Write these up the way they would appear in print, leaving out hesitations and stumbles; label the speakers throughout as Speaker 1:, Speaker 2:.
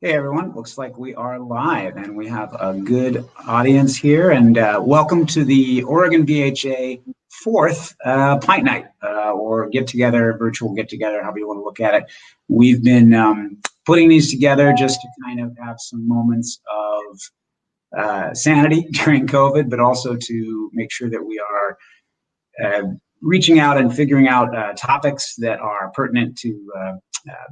Speaker 1: Hey everyone, looks like we are live and we have a good audience here. And welcome to the Oregon BHA fourth Pint Night or get together, virtual get together, however you want to look at it. We've been putting these together just to kind of have some moments of sanity during COVID, but also to make sure that we are reaching out and figuring out topics that are pertinent to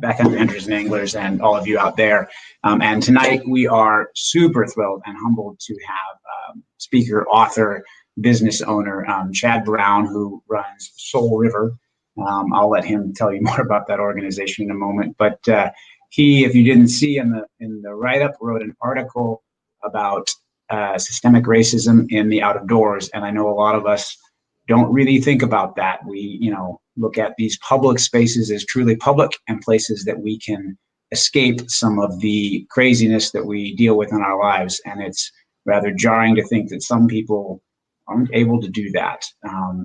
Speaker 1: backcountry hunters and anglers and all of you out there. And tonight we are super thrilled and humbled to have speaker, author, business owner, Chad Brown, who runs Soul River. I'll let him tell you more about that organization in a moment. But he, if you didn't see in the write-up, wrote an article about systemic racism in the out of doors. And I know a lot of us don't really think about that. We, look at these public spaces as truly public and places that we can escape some of the craziness that we deal with in our lives. And it's rather jarring to think that some people aren't able to do that.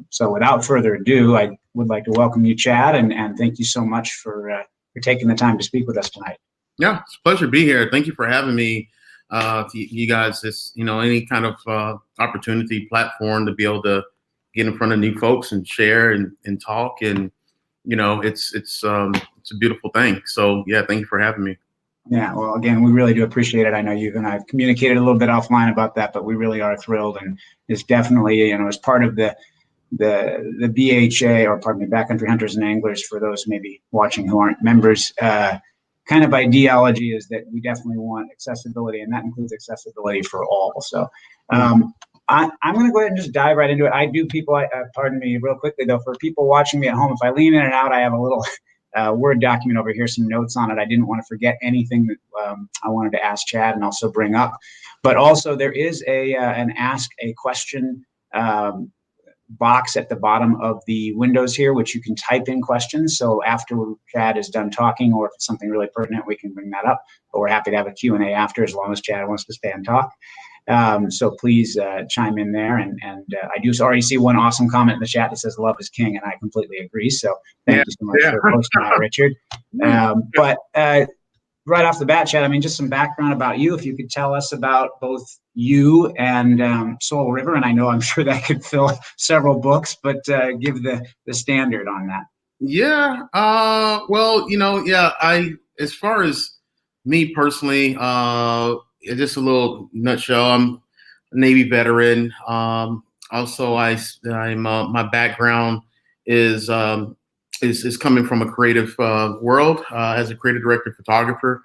Speaker 1: So without further ado, I would like to welcome you, Chad, and thank you so much for taking the time to speak with us tonight.
Speaker 2: Yeah, it's a pleasure to be here. Thank you for having me. You guys, it's, any kind of opportunity, platform to be able to get in front of new folks and share and talk, and it's a beautiful thing. So yeah, thank you for having me.
Speaker 1: Yeah, well, again, we really do appreciate it. I know you and I've communicated a little bit offline about that, but we really are thrilled, and it's definitely as part of the BHA, or pardon me, Backcountry Hunters and Anglers, for those maybe watching who aren't members. Kind of ideology is that we definitely want accessibility, and that includes accessibility for all. So. I'm going to go ahead and just dive right into it. I do people, pardon me, real quickly though, for people watching me at home, if I lean in and out, I have a little Word document over here, some notes on it. I didn't want to forget anything that I wanted to ask Chad and also bring up. But also there is an ask a question box at the bottom of the windows here, which you can type in questions. So after Chad is done talking, or if it's something really pertinent, we can bring that up. But we're happy to have a Q&A after, as long as Chad wants to stay and talk. So please chime in there. And I do already see one awesome comment in the chat that says love is king, and I completely agree. So thank you so much for posting that, Richard. But right off the bat, Chad, just some background about you. If you could tell us about both you and Soul River, and I'm sure that could fill several books, but give the standard on that.
Speaker 2: Yeah. Well, as far as me personally, just a little nutshell. I'm a Navy veteran. Also, I'm my background is coming from a creative world as a creative director, photographer.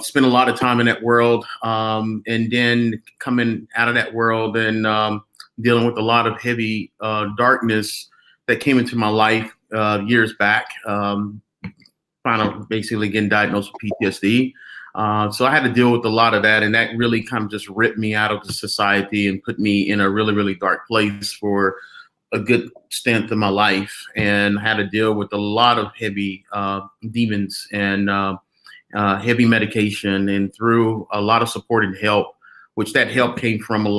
Speaker 2: Spent a lot of time in that world, and then coming out of that world and dealing with a lot of heavy darkness that came into my life years back. Basically getting diagnosed with PTSD. So I had to deal with a lot of that, and that really kind of just ripped me out of the society and put me in a really, really dark place for a good stint of my life, and had to deal with a lot of heavy demons and heavy medication, and through a lot of support and help, which that help came from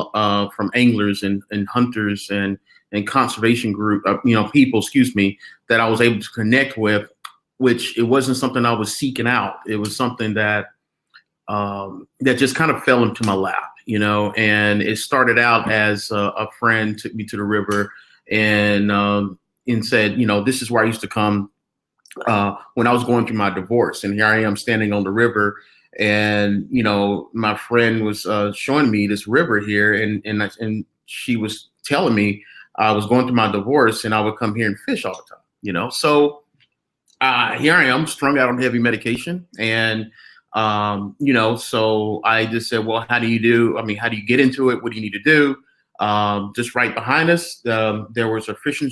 Speaker 2: anglers and hunters and conservation group, people, that I was able to connect with, which it wasn't something I was seeking out. It was something that just kind of fell into my lap, and it started out as a friend took me to the river and said, this is where I used to come when I was going through my divorce. And here I am standing on the river, and, my friend was showing me this river here, and she was telling me I was going through my divorce and I would come here and fish all the time, So here I am, strung out on heavy medication, and so I just said, well, how do you get into it? What do you need to do? Just right behind us, there was a fishing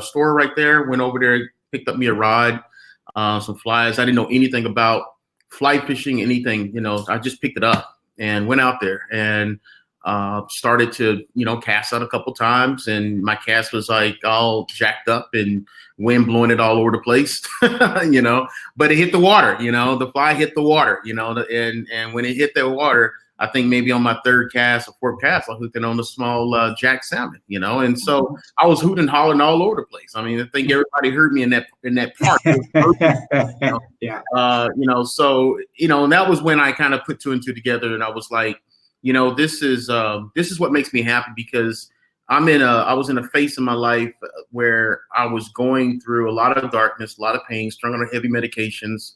Speaker 2: store right there. Went over there, picked up me a rod, some flies. I didn't know anything about fly fishing, anything, I just picked it up and went out there and started to, cast out a couple times, and my cast was like all jacked up and wind blowing it all over the place, but it hit the water, the fly hit the water, and when it hit the water, I think maybe on my third cast or fourth cast, I hooked it on a small Jack salmon, you know, and so I was hooting and hollering all over the place. I mean, I think everybody heard me in that part.
Speaker 1: Yeah.
Speaker 2: You know, so, you know, and that was when I kind of put two and two together, and I was like, you know, this is what makes me happy, because I was in a phase in my life where I was going through a lot of darkness, a lot of pain, strung on heavy medications,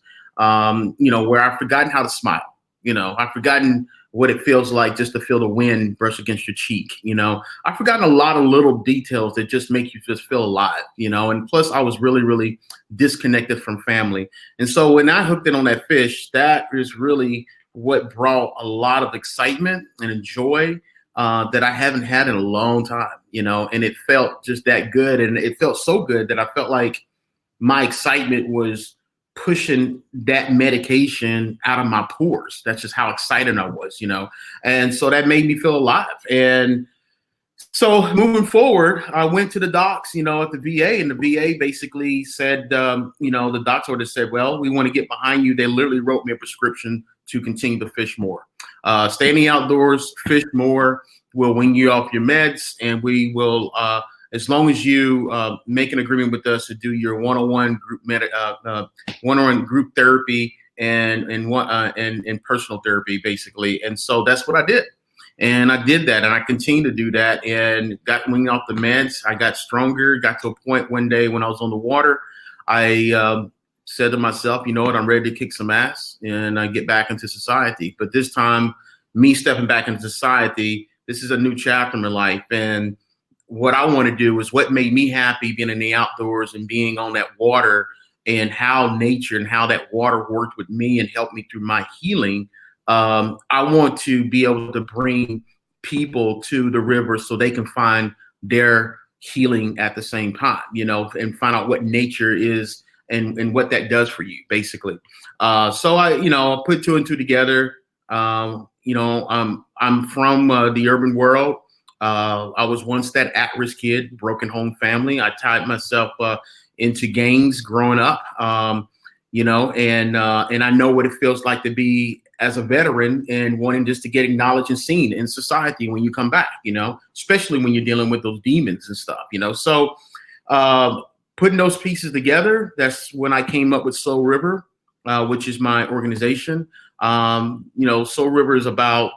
Speaker 2: you know, where I've forgotten how to smile. You know, I've forgotten what it feels like just to feel the wind brush against your cheek. You know, I've forgotten a lot of little details that just make you just feel alive, you know, and plus I was really, really disconnected from family. And so when I hooked it on that fish, that is really what brought a lot of excitement and joy that I haven't had in a long time, you know, and it felt just that good. And it felt so good that I felt like my excitement was pushing that medication out of my pores. That's just how excited I was, you know, and so that made me feel alive. And so moving forward, I went to the docs, you know, at the VA, and the VA basically said, you know, the doctor order said, well, we want to get behind you. They literally wrote me a prescription to continue to fish more, stay in the outdoors, fish more. We'll wean you off your meds, and we will, as long as you make an agreement with us to do your one-on-one group therapy and personal therapy, basically. And so that's what I did. And I did that, and I continued to do that, and got weaned off the meds. I got stronger, got to a point one day when I was on the water, I said to myself, you know what, I'm ready to kick some ass and I get back into society. But this time, me stepping back into society, this is a new chapter in my life. And what I want to do is what made me happy, being in the outdoors and being on that water, and how nature and how that water worked with me and helped me through my healing. I want to be able to bring people to the river so they can find their healing at the same time, you know, and find out what nature is and what that does for you, basically. So I, you know, put two and two together. You know, I'm from the urban world. I was once that at-risk kid, broken home family. I tied myself into gangs growing up, you know, and I know what it feels like to be as a veteran and wanting just to get acknowledged and seen in society when you come back, you know, especially when you're dealing with those demons and stuff, you know. So putting those pieces together, that's when I came up with Soul River, which is my organization. You know, Soul River is about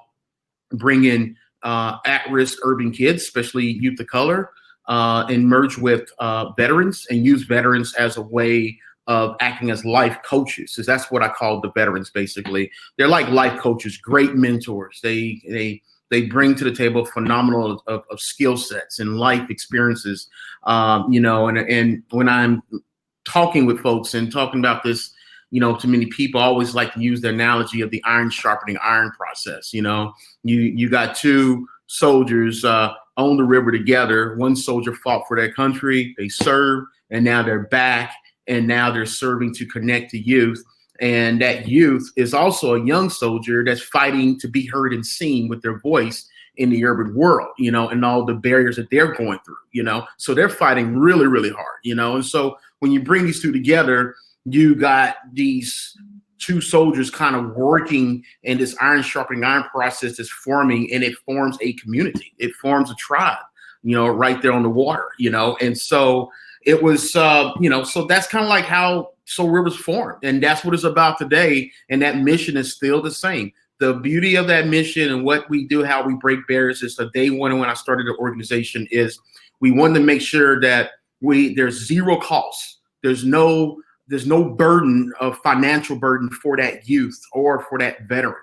Speaker 2: bringing at-risk urban kids, especially youth of color, and merge with veterans and use veterans as a way of acting as life coaches. So that's what I call the veterans, basically. They're like life coaches, great mentors. They bring to the table phenomenal of skill sets and life experiences, you know, and when I'm talking with folks and talking about this, you know, to many people, I always like to use the analogy of the iron sharpening iron process. You know, you got two soldiers on the river together. One soldier fought for their country, they served, and now they're back, and now they're serving to connect to youth. And that youth is also a young soldier that's fighting to be heard and seen with their voice in the urban world, you know, and all the barriers that they're going through, you know. So they're fighting really, really hard, you know. And so when you bring these two together, you got these two soldiers kind of working in this iron sharpening iron process that's forming, and it forms a community. It forms a tribe, you know, right there on the water, you know. And so it was, you know, so that's kind of like how Soul River's formed. And that's what it's about today. And that mission is still the same. The beauty of that mission and what we do, how we break barriers, is the day one when I started the organization is we wanted to make sure that there's zero cost. There's no burden of financial burden for that youth or for that veteran.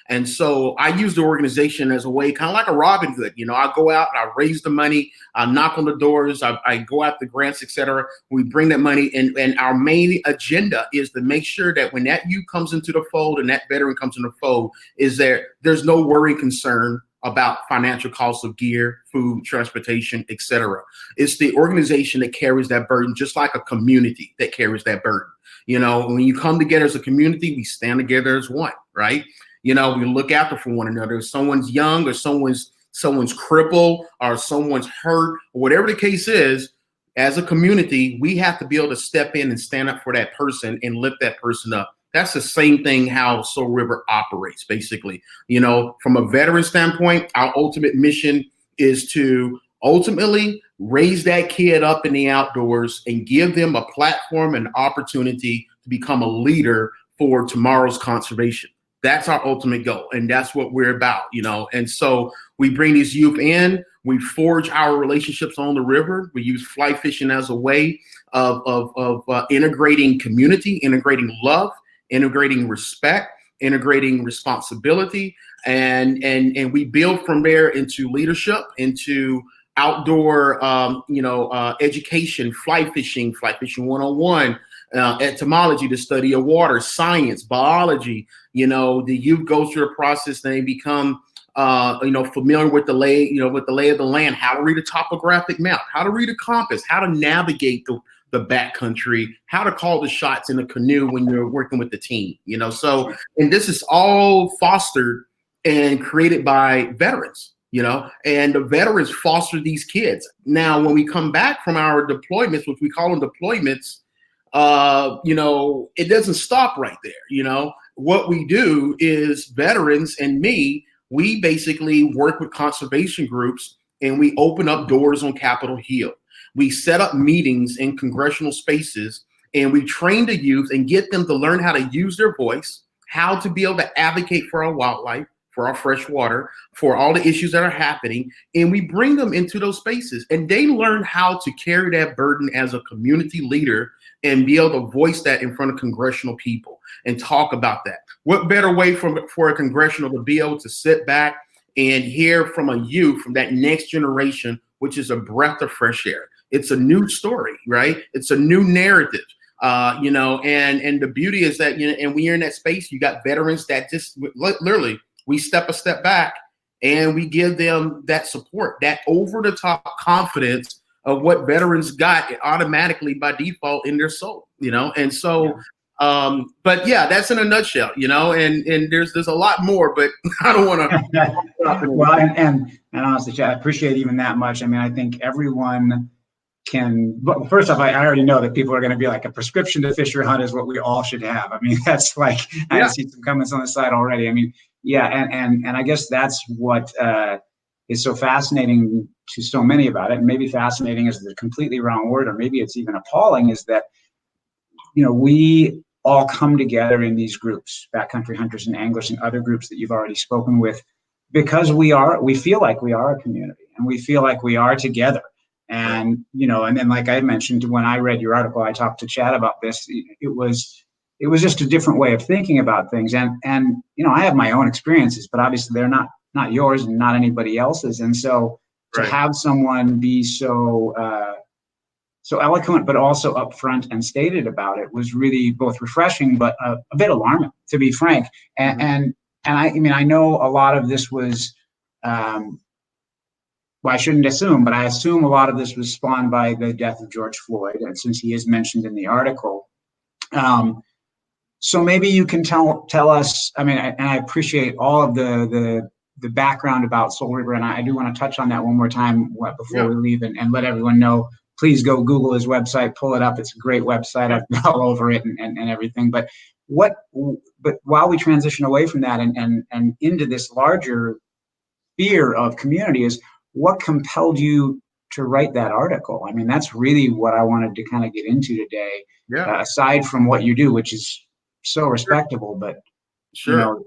Speaker 2: And so I use the organization as a way, kind of like a Robin Hood. You know, I go out and I raise the money, I knock on the doors, I go out the grants, etc. We bring that money, and our main agenda is to make sure that when that youth comes into the fold and that veteran comes in the fold, is there's no worry, concern about financial costs of gear, food, transportation, etc. It's the organization that carries that burden, just like a community that carries that burden. You know, when you come together as a community, we stand together as one, right? You know, we look after for one another. If someone's young or someone's crippled or someone's hurt, or whatever the case is, as a community, we have to be able to step in and stand up for that person and lift that person up That's the same thing how Soul River operates, basically. You know, from a veteran standpoint, our ultimate mission is to ultimately raise that kid up in the outdoors and give them a platform and opportunity to become a leader for tomorrow's conservation. That's our ultimate goal, and that's what we're about, you know. And so we bring these youth in, we forge our relationships on the river. We use fly fishing as a way of integrating community, integrating love, integrating respect, integrating responsibility, and we build from there into leadership, into outdoor, education, fly fishing 101, entomology, the study of water, science, biology. You know, the youth go through a process, they become familiar with the lay of the land, how to read a topographic map, how to read a compass, how to navigate the backcountry, how to call the shots in a canoe when you're working with the team, you know. So, and this is all fostered and created by veterans, you know, and the veterans foster these kids. Now, when we come back from our deployments, which we call them deployments, it doesn't stop right there. You know, what we do is veterans and me, we basically work with conservation groups and we open up doors on Capitol Hill. We set up meetings in congressional spaces and we train the youth and get them to learn how to use their voice, how to be able to advocate for our wildlife, for our fresh water, for all the issues that are happening. And we bring them into those spaces and they learn how to carry that burden as a community leader and be able to voice that in front of congressional people and talk about that. What better way for a congressional to be able to sit back and hear from a youth, from that next generation, which is a breath of fresh air. It's a new story, right? It's a new narrative, and the beauty is that, and when you're in that space, you got veterans that just literally, we step a step back and we give them that support, that over the top confidence of what veterans got automatically by default in their soul, you know? And so, but yeah, that's in a nutshell, you know, and there's a lot more, but I don't want to.
Speaker 1: Well, and honestly, Chad, I appreciate even that much. I mean, I think everyone can, but first off, I already know that people are going to be like, a prescription to fish or hunt is what we all should have. I mean, that's like, I see some comments on the side already. I mean, yeah. And I guess that's what is so fascinating to so many about it. And maybe fascinating is the completely wrong word, or maybe it's even appalling, is that, you know, we all come together in these groups, backcountry hunters and anglers and other groups that you've already spoken with, because we feel like we are a community and we feel like we are together. And, you know, and then like I mentioned, when I read your article, I talked to Chad about this. It was just a different way of thinking about things. And, you know, I have my own experiences, but obviously they're not yours and not anybody else's. And so to have someone be so eloquent, but also upfront and stated about it was really both refreshing, but a bit alarming, to be frank. And I mean, I know a lot of this was, well, I shouldn't assume, but I assume a lot of this was spawned by the death of George Floyd, and since he is mentioned in the article. So maybe you can tell us, I mean, and I appreciate all of the background about Soul River, and I do want to touch on that one more time before we leave, and let everyone know, please go Google his website, pull it up. It's a great website. I've been all over it and everything. But while we transition away from that and into this larger sphere of community, is what compelled you to write that article? I mean, that's really what I wanted to kind of get into today. Yeah. Aside from what you do, which is so respectable, but
Speaker 2: sure. You know,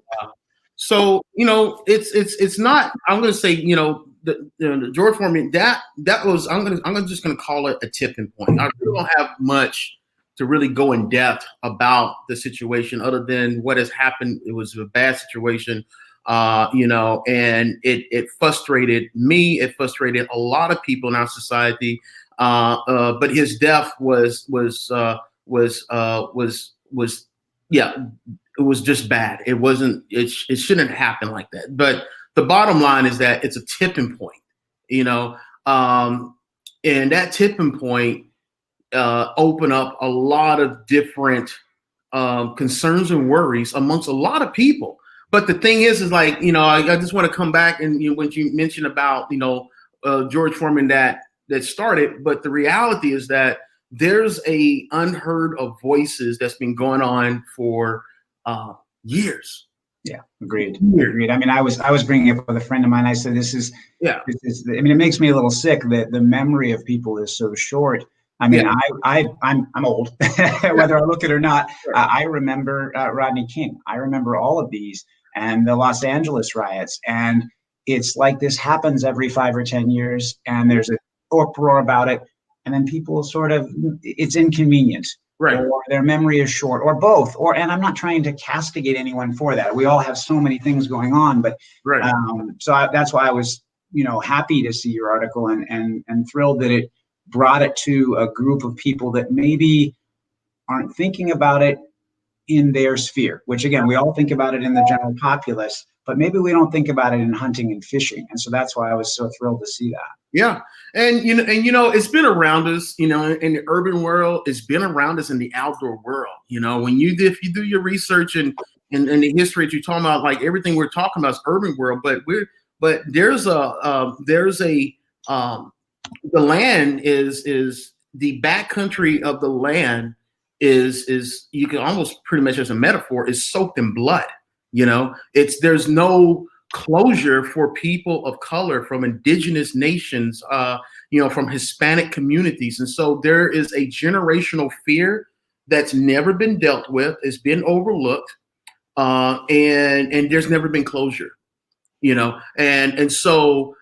Speaker 2: so, you know, it's not, I'm going to say, you know, the George Foreman, that was, I'm just going to call it a tipping point. I really don't have much to really go in depth about the situation other than what has happened. It was a bad situation, you know, and it frustrated me. It frustrated a lot of people in our society. But his death was yeah, it was just bad. It wasn't, it shouldn't happen like that. But the bottom line is that it's a tipping point, you know, and that tipping point opened up a lot of different concerns and worries amongst a lot of people. But the thing is like, you know, I just want to come back and, you know, when you mentioned about, you know, George Foreman that started, but the reality is that there's a unheard of voices that's been going on for years.
Speaker 1: Yeah, agreed. Agreed. I mean, I was bringing it up with a friend of mine. I said,
Speaker 2: Yeah.
Speaker 1: I mean, it makes me a little sick that the memory of people is so short. I mean, I'm old, whether I look it or not.
Speaker 2: Sure.
Speaker 1: I remember Rodney King. I remember all of these and the Los Angeles riots. And it's like this happens every 5 or 10 years, and there's an uproar about it. And then people sort of, it's inconvenient.
Speaker 2: Right.
Speaker 1: Or their memory is short, or both. And I'm not trying to castigate anyone for that. We all have so many things going on, but
Speaker 2: Right.
Speaker 1: That's why I was, happy to see your article and thrilled that it brought it to a group of people that maybe aren't thinking about it in their sphere, which again, we all think about it in the general populace, but maybe we don't think about it in hunting and fishing. And so that's why I was so thrilled to see that.
Speaker 2: Yeah. And it's been around us, in the urban world. It's been around us in the outdoor world. If you do your research and the history that you're talking about, like everything we're talking about is urban world, but there's the land is the backcountry of the land is you can almost pretty much as a metaphor is soaked in blood. There's no closure for people of color from indigenous nations, from Hispanic communities. And so there is a generational fear that's never been dealt with, it's been overlooked, and there's never been closure, and so,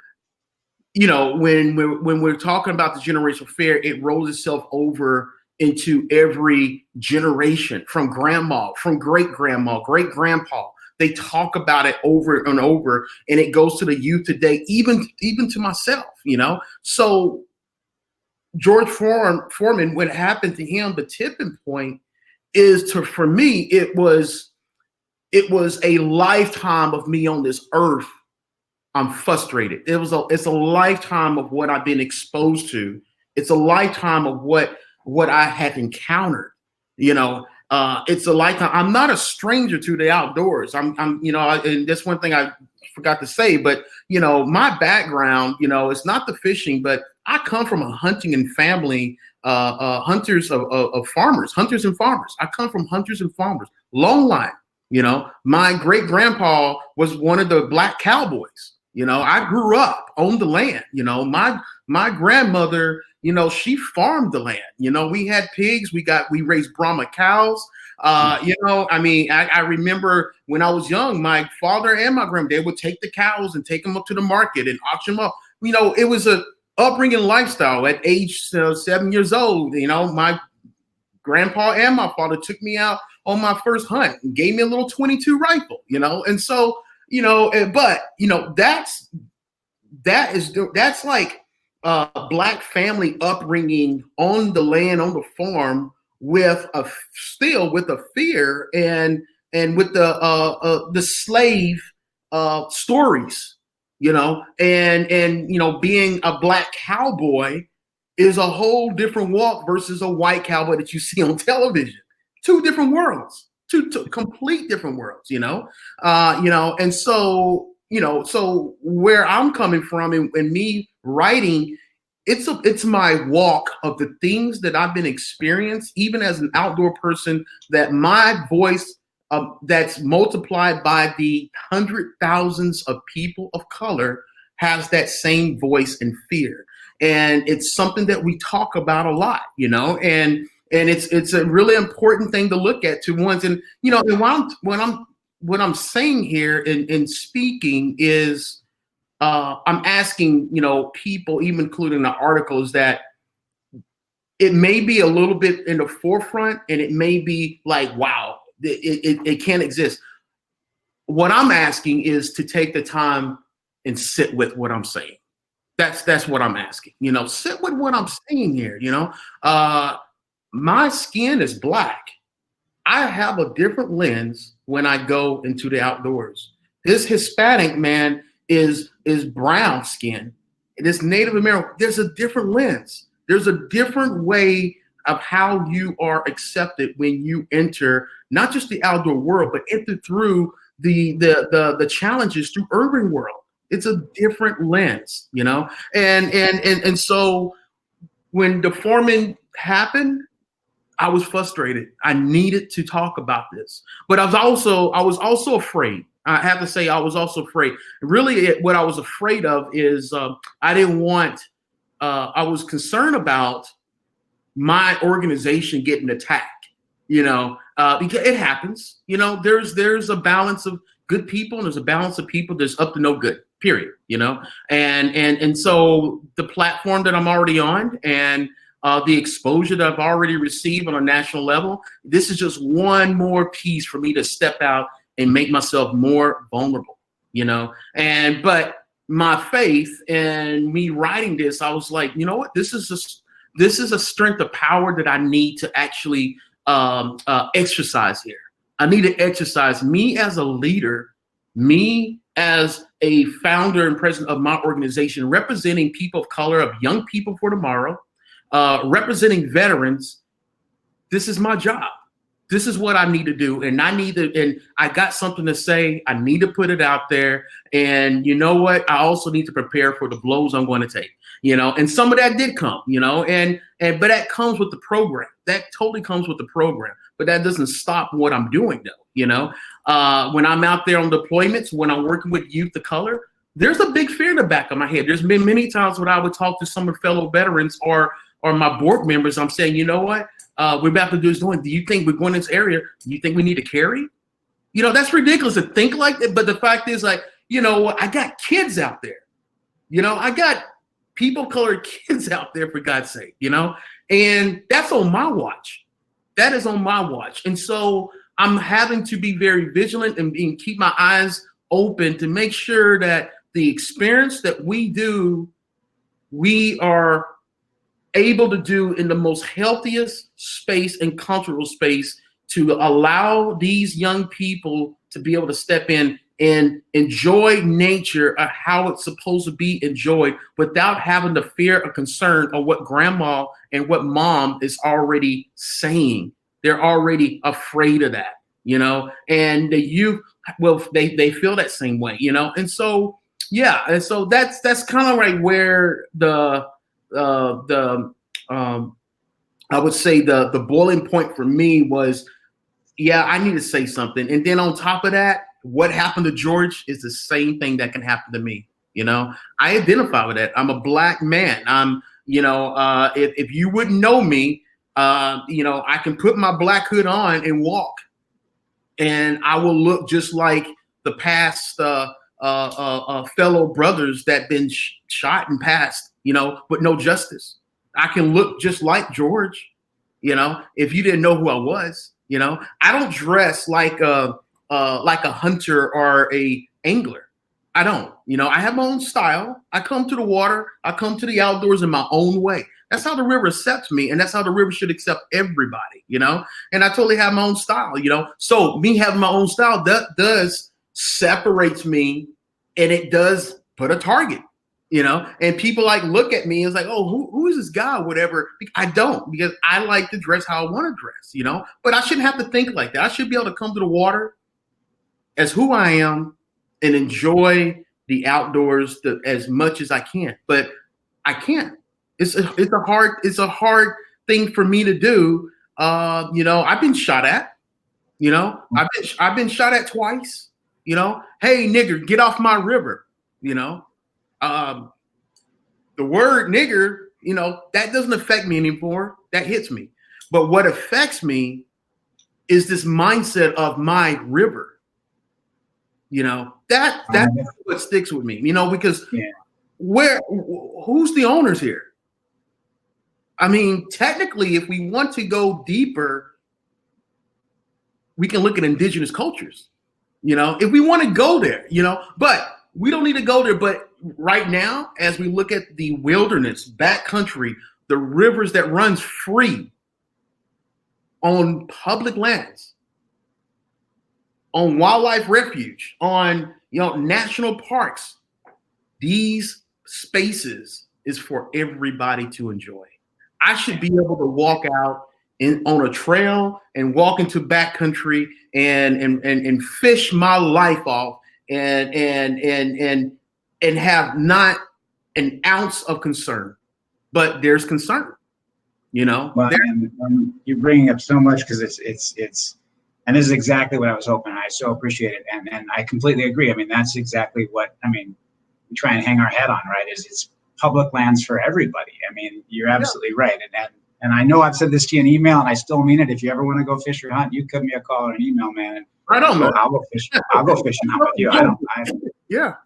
Speaker 2: when we're talking about the generational fear, it rolls itself over into every generation, from grandma, from great grandma, great grandpa. They talk about it over and over, and it goes to the youth today, even to myself, So George Foreman, what happened to him, the tipping point is for me, it was a lifetime of me on this earth. I'm frustrated. It's a lifetime of what I've been exposed to. It's a lifetime of what I have encountered, it's a lifetime. I'm not a stranger to the outdoors. I'm and that's one thing I forgot to say, but my background, it's not the fishing, but I come from a hunting and family, hunters of farmers, hunters and farmers. I come from hunters and farmers, long line. My great grandpa was one of the black cowboys. I grew up on the land. My grandmother, she farmed the land. We had pigs. We raised Brahma cows. I remember when I was young, my father and my grandma, they would take the cows and take them up to the market and auction them up. It was a upbringing lifestyle. At age 7 years old, my grandpa and my father took me out on my first hunt and gave me a little 22 rifle, and so, that's like Black family upbringing on the land, on the farm, with a fear and with the slave stories, and being a Black cowboy is a whole different walk versus a white cowboy that you see on television. Two different worlds, two complete different worlds, and so, so where I'm coming from and me writing, it's my walk of the things that I've been experienced, even as an outdoor person, that my voice that's multiplied by the thousands of people of color has that same voice and fear. And it's something that we talk about a lot, and it's a really important thing to look at to once. And, and what I'm saying here in speaking is, I'm asking, people, even including the articles, that it may be a little bit in the forefront and it may be like, wow, it can't exist. What I'm asking is to take the time and sit with what I'm saying. That's what I'm asking, sit with what I'm saying here. My skin is Black. I have a different lens when I go into the outdoors. This Hispanic man is brown skin. This Native American, there's a different lens. There's a different way of how you are accepted when you enter not just the outdoor world, but enter through the challenges through urban world. It's a different lens, and so when the Foreman happened, I was frustrated. I needed to talk about this, but I was also afraid. I have to say, I was also afraid. Really, what I was afraid of is I didn't want. I was concerned about my organization getting attacked. Because it happens. There's a balance of good people and there's a balance of people that's up to no good. Period. And so the platform that I'm already on and the exposure that I've already received on a national level, this is just one more piece for me to step out and make myself more vulnerable, but my faith and me writing this, I was like, you know what, this is a strength of power that I need to actually exercise here. I need to exercise me as a leader, me as a founder and president of my organization, representing people of color, of young people for tomorrow, representing veterans. This is my job. This is what I need to do. And I got something to say. I need to put it out there. And you know what? I also need to prepare for the blows I'm going to take, and some of that did come, but that comes with the program. That totally comes with the program, but that doesn't stop what I'm doing though, when I'm out there on deployments, when I'm working with youth of color, there's a big fear in the back of my head. There's been many times when I would talk to some of fellow veterans or my board members. I'm saying, you know what? We're about to do this. Do you think we're going to this area? Do you think we need to carry? That's ridiculous to think like that. But the fact is, like, I got kids out there. I got people of color kids out there, for God's sake, and that's on my watch. That is on my watch. And so I'm having to be very vigilant and keep my eyes open to make sure that the experience that we do, we are able to do in the most healthiest space and cultural space to allow these young people to be able to step in and enjoy nature how it's supposed to be enjoyed without having the fear or concern of what grandma and what mom is already saying. They're already afraid of that, and the youth, well, they feel that same way, and so, yeah. And so that's kind of like where I would say the boiling point for me was, yeah, I need to say something. And then on top of that, what happened to George is the same thing that can happen to me. I identify with that. I'm a Black man. I'm, if you wouldn't know me, I can put my Black hood on and walk, and I will look just like the past fellow brothers that been shot and passed, with no justice. I can look just like George, if you didn't know who I was. I don't dress like a hunter or a angler. I don't. I have my own style. I come to the water. I come to the outdoors in my own way. That's how the river accepts me, and that's how the river should accept everybody. And I totally have my own style. So me having my own style does separates me, and it does put a target. And people like look at me and it's like, oh, who is this guy? Whatever. I don't, because I like to dress how I want to dress, but I shouldn't have to think like that. I should be able to come to the water as who I am and enjoy the outdoors as much as I can, but I can't. It's a hard thing for me to do. I've been shot at, I've been shot at twice, hey, nigger, get off my river, the word nigger, that doesn't affect me anymore. That hits me. But what affects me is this mindset of my river. That's what sticks with me, because who's the owners here? I mean, technically, if we want to go deeper, we can look at indigenous cultures, if we want to go there, but we don't need to go there. But right now, as we look at the wilderness, backcountry, the rivers that runs free on public lands, on wildlife refuge, on national parks, these spaces is for everybody to enjoy. I should be able to walk out on a trail and walk into backcountry and fish my life off and have not an ounce of concern. But there's concern. you know.
Speaker 1: Well, and you're bringing up so much because and this is exactly what I was hoping. I so appreciate it, and I completely agree. I mean, that's exactly what we try and hang our head on, right? Is it's public lands for everybody. I mean, you're absolutely right, and I know I've said this to you in email, and I still mean it. If you ever want to go fish or hunt, you give me a call or an email, man. And
Speaker 2: I don't know.
Speaker 1: I'll go fish. I'll go fish and hunt with you. I don't.
Speaker 2: Yeah.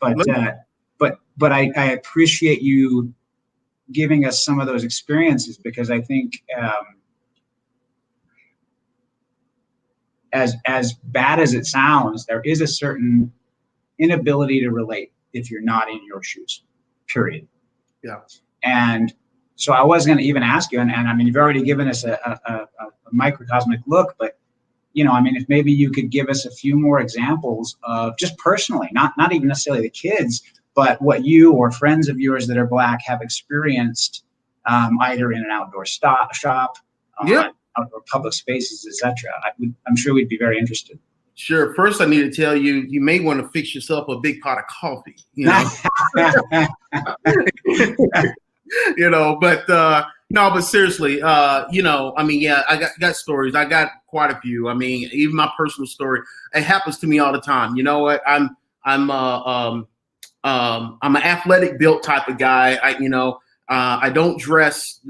Speaker 1: But I appreciate you giving us some of those experiences, because I think as bad as it sounds, there is a certain inability to relate if you're not in your shoes, period.
Speaker 2: Yeah.
Speaker 1: And so I was going to even ask you, and I mean, you've already given us a microcosmic look, but if maybe you could give us a few more examples of just personally, not even necessarily the kids, but what you or friends of yours that are Black have experienced, either in an outdoor shop, outdoor public spaces, etc. I'm sure we'd be very interested.
Speaker 2: Sure. First, I need to tell you, you may want to fix yourself a big pot of coffee. But no, but seriously, I got stories. I got quite a few. I mean, even my personal story, it happens to me all the time. You know what? I'm an athletic built type of guy. I don't dress,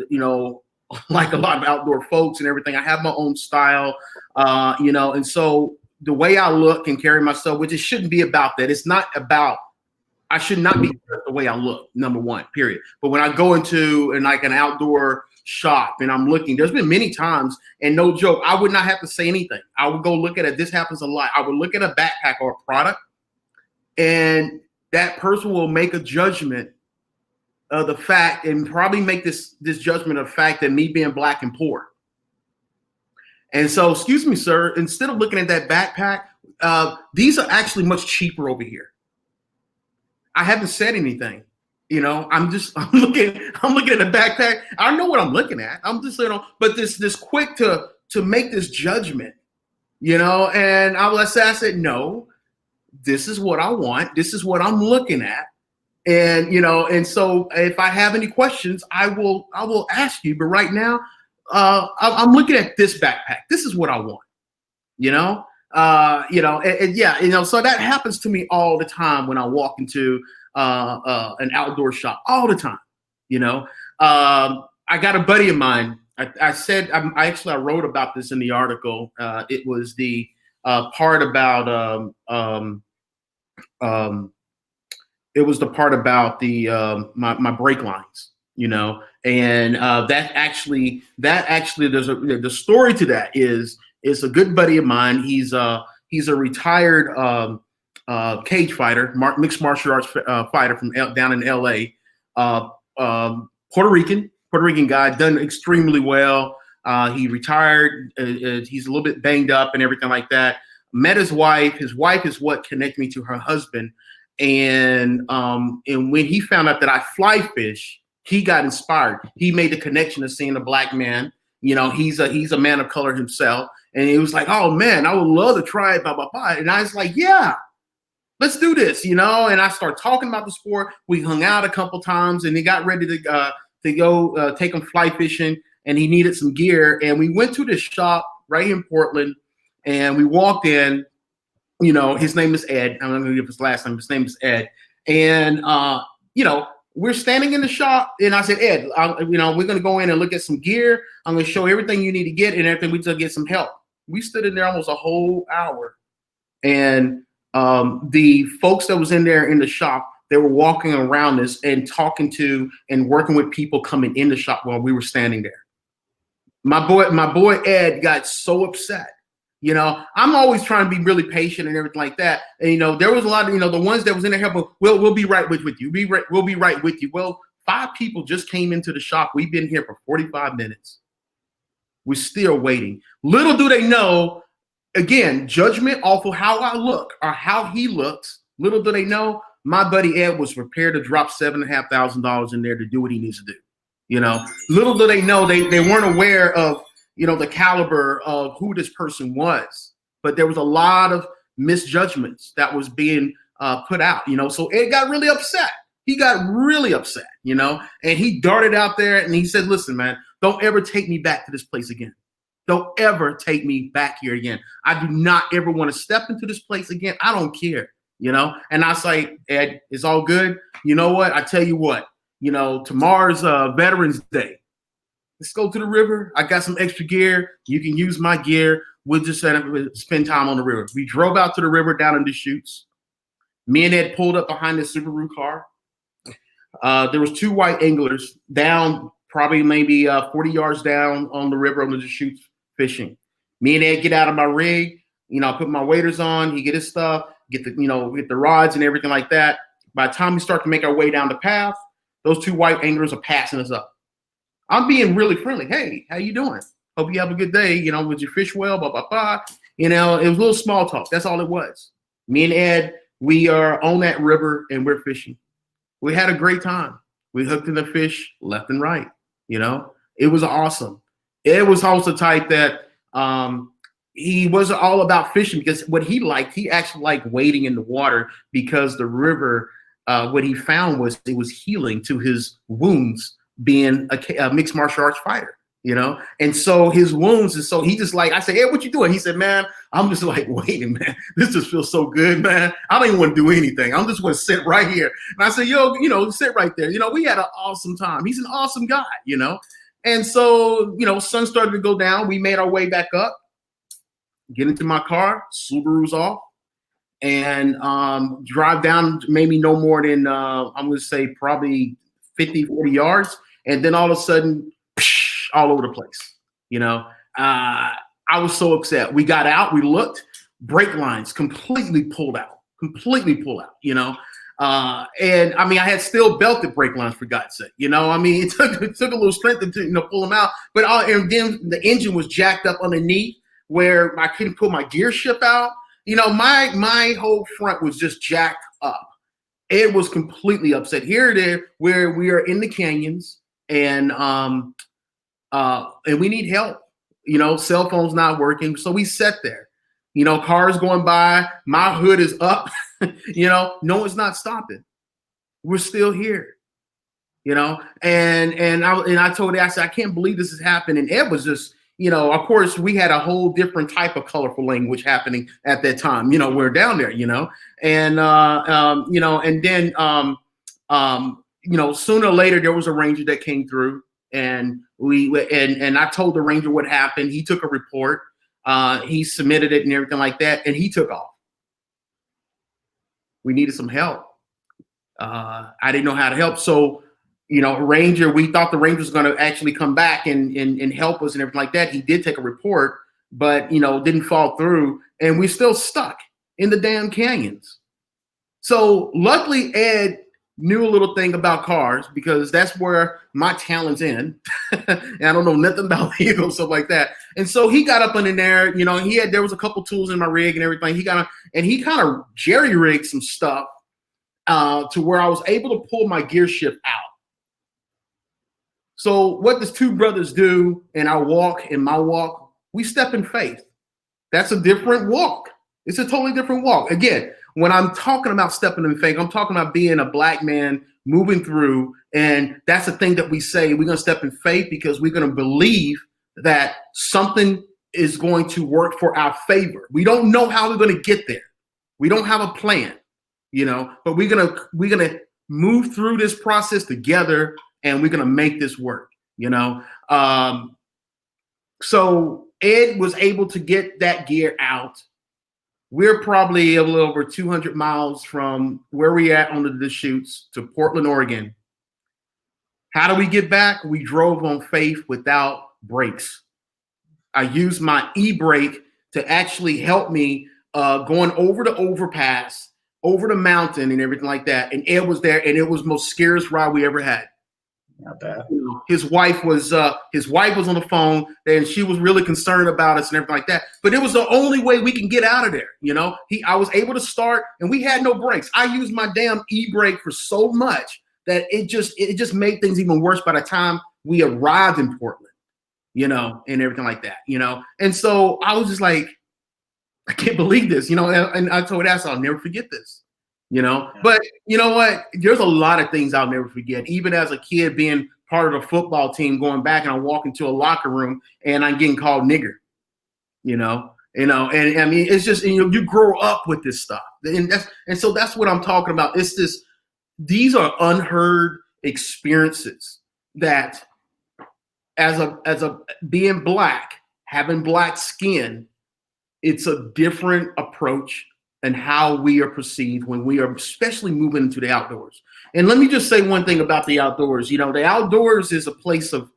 Speaker 2: like a lot of outdoor folks and everything. I have my own style, and so the way I look and carry myself, which it shouldn't be about that. It's not about, I should not be the way I look, number one, period. But when I go into an outdoor shop and I'm looking, there's been many times, and no joke, I would not have to say anything. I would go look at it. This happens a lot. I would look at a backpack or a product, and that person will make a judgment of the fact, and probably make this judgment of the fact that me being Black and poor. And so, excuse me, sir, instead of looking at that backpack, these are actually much cheaper over here. I haven't said anything. I'm looking at the backpack. I know what I'm looking at. I'm just, but this quick to make this judgment, and I said, no, this is what I want. This is what I'm looking at. And, and so if I have any questions, I will ask you. But right now, I'm looking at this backpack. This is what I want, so that happens to me all the time when I walk into an outdoor shop, all the time. I got a buddy of mine. I wrote about this in the article. It was the part about my brake lines. And that actually the story to that is a good buddy of mine. He's a retired cage fighter, mixed martial arts fighter from down in LA, Puerto Rican guy, done extremely well. He retired. He's a little bit banged up and everything like that. Met his wife. His wife is what connected me to her husband. And when he found out that I fly fish, he got inspired. He made the connection of seeing a Black man. He's a man of color himself. And he was like, oh man, I would love to try it, blah, blah, blah. And I was like, yeah, let's do this, And I started talking about the sport. We hung out a couple times, and he got ready to go take him fly fishing, and he needed some gear. And we went to this shop right here in Portland, and we walked in. His name is Ed. I'm not going to give his last name. His name is Ed. And, we're standing in the shop, and I said, Ed, we're going to go in and look at some gear. I'm going to show everything you need to get and everything. We just get some help. We stood in there almost a whole hour. And the folks that was in there in the shop, they were walking around us and talking to and working with people coming in the shop while we were standing there. My boy Ed got so upset. I'm always trying to be really patient and everything like that. And, there was a lot of, the ones that was in there helping, we'll be right with you. We'll be right with you. Well, 5 people just came into the shop. We've been here for 45 minutes. We're still waiting. Little do they know, again, judgment off of how I look or how he looks. Little do they know, my buddy Ed was prepared to drop $7,500 in there to do what he needs to do. Little do they know, they weren't aware of, the caliber of who this person was, but there was a lot of misjudgments that was being put out, so Ed got really upset. He got really upset, and he darted out there and he said, listen, man, don't ever take me back to this place again. Don't ever take me back here again. I do not ever want to step into this place again. I don't care, you know? And I was like, Ed, it's all good. You know what? I tell you what, you know, tomorrow's Veterans Day. Let's go to the river. I got some extra gear. You can use my gear. We'll just spend time on the river. We drove out to the river down in the chutes. Me and Ed pulled up behind the Subaru car. There was 2 white anglers down, probably maybe 40 yards down on the river under the chutes fishing. Me and Ed get out of my rig. You know, I put my waders on. He get his stuff, get the rods and everything like that. By the time we start to make our way down the path, those 2 white anglers are passing us up. I'm being really friendly. Hey, how you doing? Hope you have a good day. You know, would you fish well? Blah, blah, blah. You know, it was a little small talk. That's all it was. Me and Ed, we are on that river and we're fishing. We had a great time. We hooked in the fish left and right. You know, it was awesome. Ed was also the type that he wasn't all about fishing, because what he liked, he actually liked wading in the water, because the river, what he found was it was healing to his wounds, being a mixed martial arts fighter, you know? And so his wounds, and so he just like, I said, hey, what you doing? He said, man, I'm just like waiting, man. This just feels so good, man. I don't even want to do anything. I'm just want to sit right here. And I said, yo, you know, sit right there. You know, we had an awesome time. He's an awesome guy, you know? And so, you know, sun started to go down. We made our way back up, get into my car, Subaru's off, and drive down maybe no more than, I'm going to say probably 50, 40 yards. And then all of a sudden, all over the place, you know? I was so upset. We got out, we looked, brake lines completely pulled out, you know? And I mean, I had still belted brake lines, for God's sake, you know? I mean, it took a little strength to, you know, pull them out, but and then the engine was jacked up underneath where I couldn't pull my gear shift out. You know, my whole front was just jacked up. It was completely upset. Here it is, where we are in the canyons, and we need help. You know, cell phone's not working, so we sat there. You know, cars going by, my hood is up. You know, no one's not stopping. We're still here. You know, and I told Ed, I said, I can't believe this has happened. And Ed was just, you know, of course, we had a whole different type of colorful language happening at that time. You know, we're down there, you know, and you know, and then you know, sooner or later there was a ranger that came through, and I told the ranger what happened. He took a report, he submitted it and everything like that, and he took off. We needed some help. I didn't know how to help, so, you know, ranger, we thought the ranger was going to actually come back and help us and everything like that. He did take a report, but, you know, didn't fall through, and we're still stuck in the damn canyons. So luckily Ed knew a little thing about cars, because that's where my talent's in. And I don't know nothing about vehicles, stuff like that. And so he got up in there, you know, there was a couple tools in my rig and everything. He kind of jerry-rigged some stuff to where I was able to pull my gear shift out. So what does two brothers do in our walk, in my walk? We step in faith. That's a different walk. It's a totally different walk. Again, when I'm talking about stepping in faith, I'm talking about being a black man moving through. And that's the thing that we say, we're going to step in faith because we're going to believe that something is going to work for our favor. We don't know how we're going to get there. We don't have a plan, you know, but we're going to move through this process together, and we're going to make this work, you know? So Ed was able to get that gear out. We're probably a little over 200 miles from where we at on the Deschutes to Portland, Oregon. How do we get back? We drove on faith without brakes. I used my e-brake to actually help me going over the overpass, over the mountain and everything like that. And Ed was there, and it was the most scariest ride we ever had.
Speaker 1: Not bad.
Speaker 2: His wife was on the phone, and she was really concerned about us and everything like that. But it was the only way we can get out of there. You know, I was able to start, and we had no brakes. I used my damn e-brake for so much that it just made things even worse by the time we arrived in Portland, you know, and everything like that, you know. And so I was just like, I can't believe this, you know. And I told Asa, I'll never forget this. You know, but you know what? There's a lot of things I'll never forget. Even as a kid, being part of the football team going back, and I walk into a locker room and I'm getting called nigger, and I mean, it's just, you grow up with this stuff. And so that's what I'm talking about. These are unheard experiences that as a being black, having black skin, it's a different approach and how we are perceived when we are especially moving into the outdoors. And let me just say one thing about the outdoors. The outdoors is a place of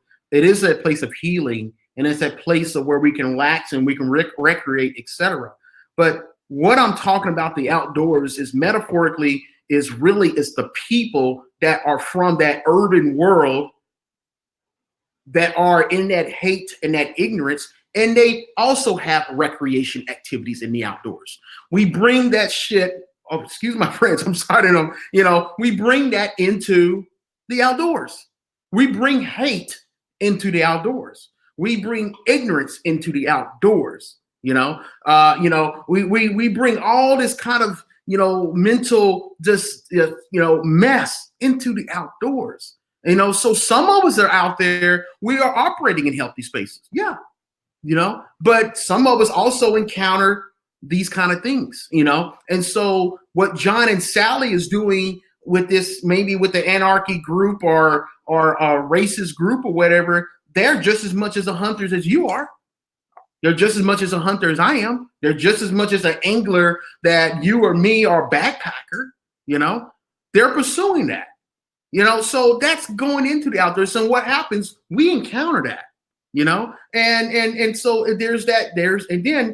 Speaker 2: healing, and it's a place of where we can relax and we can recreate, etc. But what I'm talking about the outdoors is metaphorically it's the people that are from that urban world that are in that hate and that ignorance. And they also have recreation activities in the outdoors. We bring that shit, excuse my friends, I'm sorry to them, we bring that into the outdoors. We bring hate into the outdoors. We bring ignorance into the outdoors. We bring all this kind of, mental mess into the outdoors. So some of us are out there, we are operating in healthy spaces. Yeah. But some of us also encounter these kind of things, and so what John and Sally is doing with this, maybe with the anarchy group or a racist group or whatever, they're just as much as a hunters as you are. They're just as much as a hunter as I am. They're just as much as an angler that you or me or backpacker, they're pursuing that, so that's going into the outdoors. So what happens? We encounter that. And so and then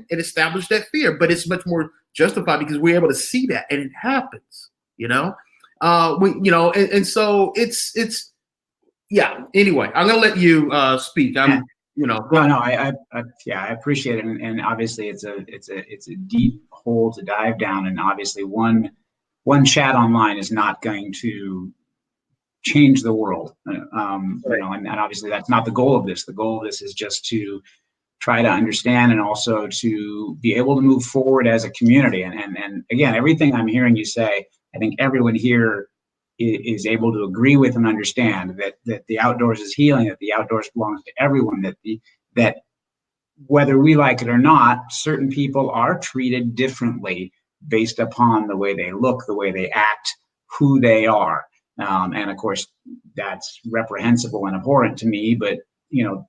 Speaker 2: it established that fear, but it's much more justified because we're able to see that and it happens, and so it's yeah. Anyway, I'm gonna let you speak.
Speaker 1: No, I appreciate it, and obviously it's a deep hole to dive down, and obviously one chat online is not going to change the world, and obviously that's not the goal of this. The goal of this is just to try to understand and also to be able to move forward as a community. And again, everything I'm hearing you say, I think everyone here is able to agree with and understand that the outdoors is healing, that the outdoors belongs to everyone, that whether we like it or not, certain people are treated differently based upon the way they look, the way they act, who they are. And of course, that's reprehensible and abhorrent to me, but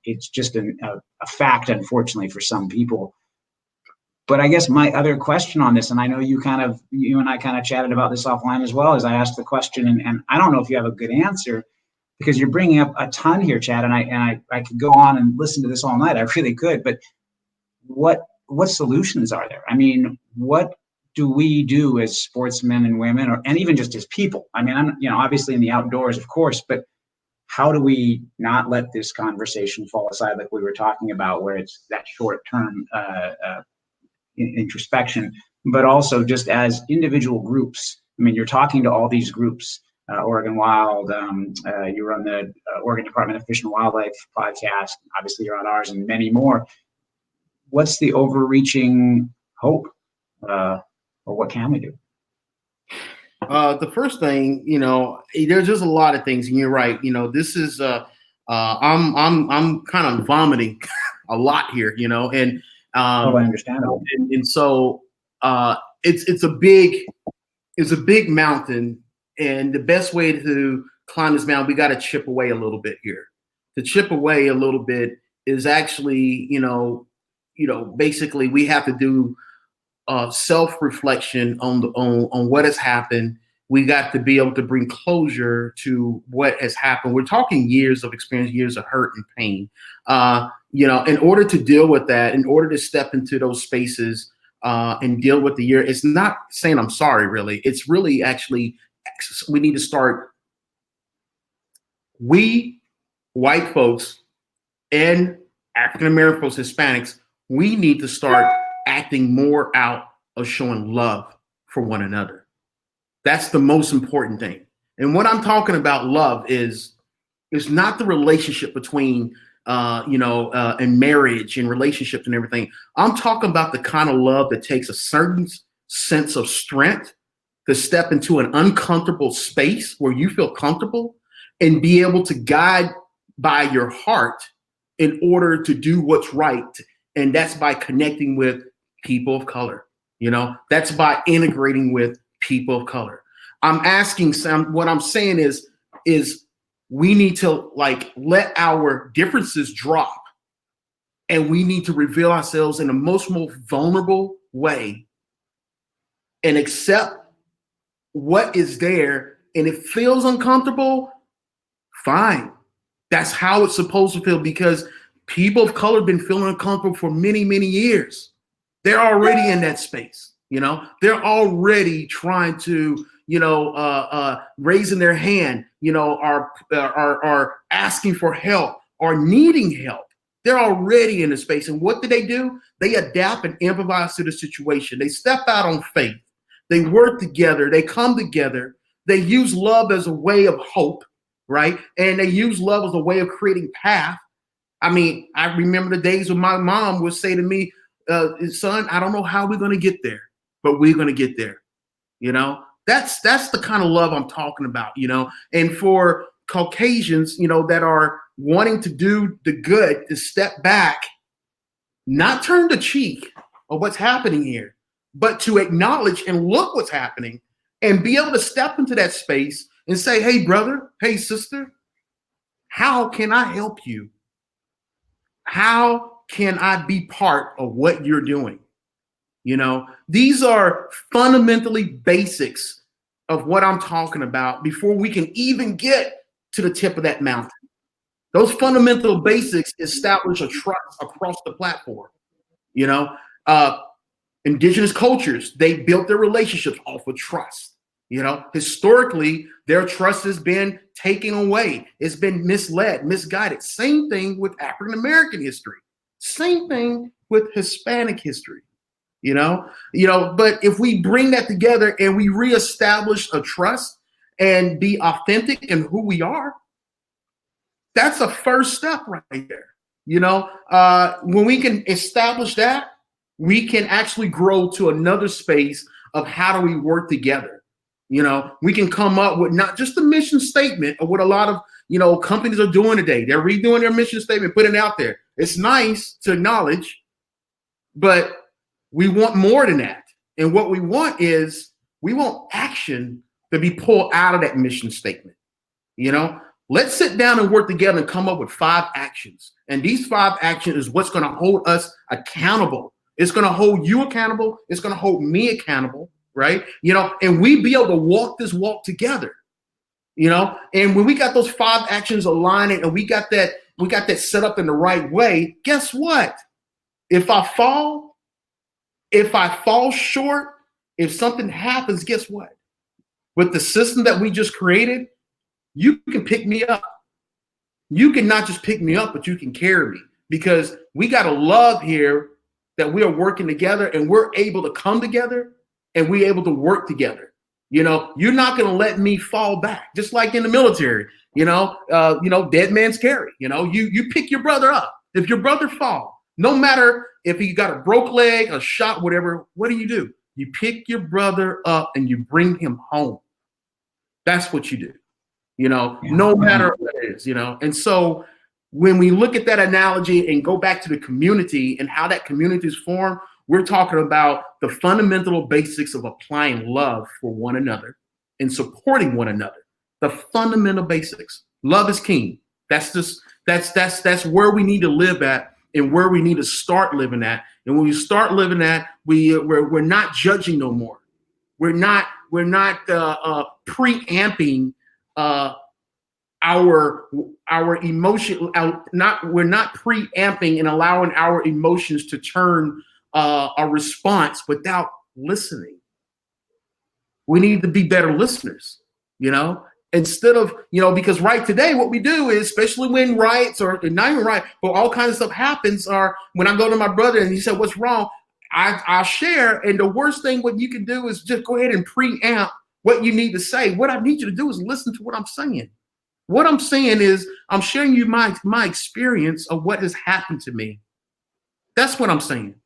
Speaker 1: it's just a fact, unfortunately, for some people. But I guess my other question on this, and I know you and I kind of chatted about this offline as well, as I asked the question, and I don't know if you have a good answer, because you're bringing up a ton here, Chad, and I could go on and listen to this all night. I really could, but what solutions are there? I mean, what do we do as sportsmen and women, and even just as people? I mean, I'm obviously in the outdoors, of course, but how do we not let this conversation fall aside, like we were talking about, where it's that short-term introspection, but also just as individual groups? I mean, you're talking to all these groups, Oregon Wild, you run the Oregon Department of Fish and Wildlife podcast, obviously you're on ours, and many more. What's the overreaching hope, or what can we do?
Speaker 2: The first thing, there's just a lot of things, and you're right. This is I'm kind of vomiting a lot here, and
Speaker 1: I understand.
Speaker 2: And so it's a big mountain, and the best way to climb this mountain, we got to chip away a little bit here. To chip away a little bit is actually, basically we have to do self-reflection on what has happened. We got to be able to bring closure to what has happened. We're talking years of experience, years of hurt and pain. In order to deal with that, in order to step into those spaces and deal with the year, it's not saying I'm sorry, really. It's really actually, we need to start, we, white folks and African-American folks, Hispanics, we need to start acting more out of showing love for one another. That's the most important thing. And what I'm talking about love is not the relationship between, and marriage and relationships and everything. I'm talking about the kind of love that takes a certain sense of strength to step into an uncomfortable space where you feel comfortable and be able to guide by your heart in order to do what's right. And that's by connecting with people of color. That's by integrating with people of color. I'm asking Sam, what I'm saying is we need to let our differences drop, and we need to reveal ourselves in the most vulnerable way and accept what is there. And it feels uncomfortable, fine. That's how it's supposed to feel, because people of color have been feeling uncomfortable for many, many years. They're already in that space. They're already trying to, raising their hand, are asking for help or needing help. They're already in the space. And what do? They adapt and improvise to the situation. They step out on faith. They work together. They come together. They use love as a way of hope, right? And they use love as a way of creating path. I mean, I remember the days when my mom would say to me, son, I don't know how we're going to get there, but we're going to get there. That's the kind of love I'm talking about, and for Caucasians, that are wanting to do the good, to step back, not turn the cheek of what's happening here, but to acknowledge and look what's happening and be able to step into that space and say, hey, brother, hey, sister, how can I help you? How can I be part of what you're doing? These are fundamentally basics of what I'm talking about before we can even get to the tip of that mountain. Those fundamental basics establish a trust across the platform. Indigenous cultures, they built their relationships off of trust. Historically, their trust has been taken away. It's been misled, misguided. Same thing with African American history. Same thing with Hispanic history. But if we bring that together and we reestablish a trust and be authentic in who we are, that's a first step right there. When we can establish that, we can actually grow to another space of how do we work together. We can come up with not just a mission statement of what a lot of, companies are doing today. They're redoing their mission statement, putting it out there. It's nice to acknowledge, but we want more than that. And what we want is we want action to be pulled out of that mission statement. Let's sit down and work together and come up with 5 actions. And these 5 actions is what's going to hold us accountable. It's going to hold you accountable. It's going to hold me accountable, right? And we be able to walk this walk together, and when we got those 5 actions aligning and we got that set up in the right way, guess what? If I fall short, if something happens, guess what? With the system that we just created, you can pick me up. You can not just pick me up, but you can carry me, because we got a love here that we are working together, and we're able to come together and we're able to work together. You're not going to let me fall back, just like in the military, dead man's carry, you pick your brother up. If your brother fall, no matter if he got a broke leg, a shot, whatever, what do? You pick your brother up and you bring him home. That's what you do, no matter what it is, And so when we look at that analogy and go back to the community and how that community is formed, we're talking about the fundamental basics of applying love for one another and supporting one another. The fundamental basics. Love is king. That's where we need to live at and where we need to start living at. And when we start living at, we're not judging no more. We're not preamping our emotion. We're not preamping and allowing our emotions to turn a response without listening. We need to be better listeners, instead of, because right today, what we do is, especially when riots or not even right, but all kinds of stuff happens, or when I go to my brother and he said, what's wrong? I'll share. And the worst thing what you can do is just go ahead and preamp what you need to say. What I need you to do is listen to what I'm saying. What I'm saying is I'm sharing you my experience of what has happened to me. That's what I'm saying.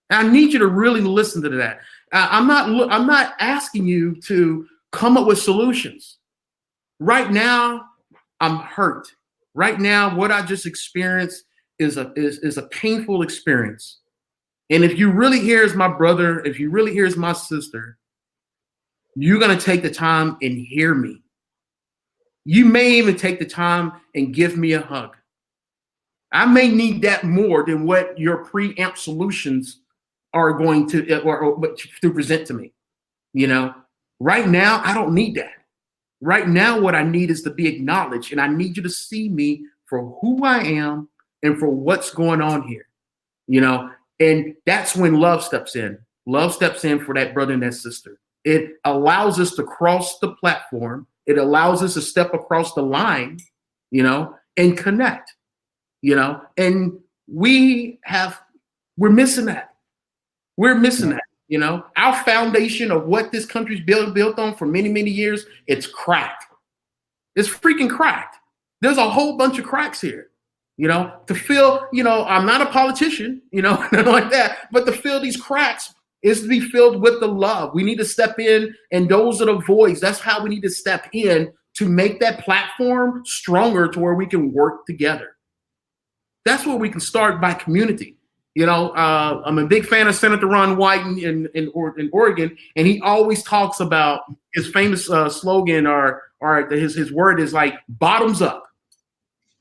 Speaker 2: And I need you to really listen to that. I'm not asking you to come up with solutions. Right now, I'm hurt. Right now, what I just experienced is a painful experience. And if you really hear as my brother, if you really hear as my sister, you're going to take the time and hear me. You may even take the time and give me a hug. I may need that more than what your preamp solutions are going to or to present to me. You know, right now, I don't need that. Right now, what I need is to be acknowledged, and I need you to see me for who I am and for what's going on here. You know, and that's when love steps in. Love steps in for that brother and that sister. It allows us to cross the platform. It allows us to step across the line, you know, and connect, you know, and we're missing that. We're missing that, you know. Our foundation of what this country's built on for many, many years, it's cracked. It's freaking cracked. There's a whole bunch of cracks here, you know, to fill, you know, I'm not a politician, you know, nothing like that, but to fill these cracks is to be filled with the love. We need to step in, and those are the voids. That's how we need to step in to make that platform stronger to where we can work together. That's where we can start, by community. You know, I'm a big fan of Senator Ron White in Oregon, and he always talks about his famous slogan, or his word is like bottoms up.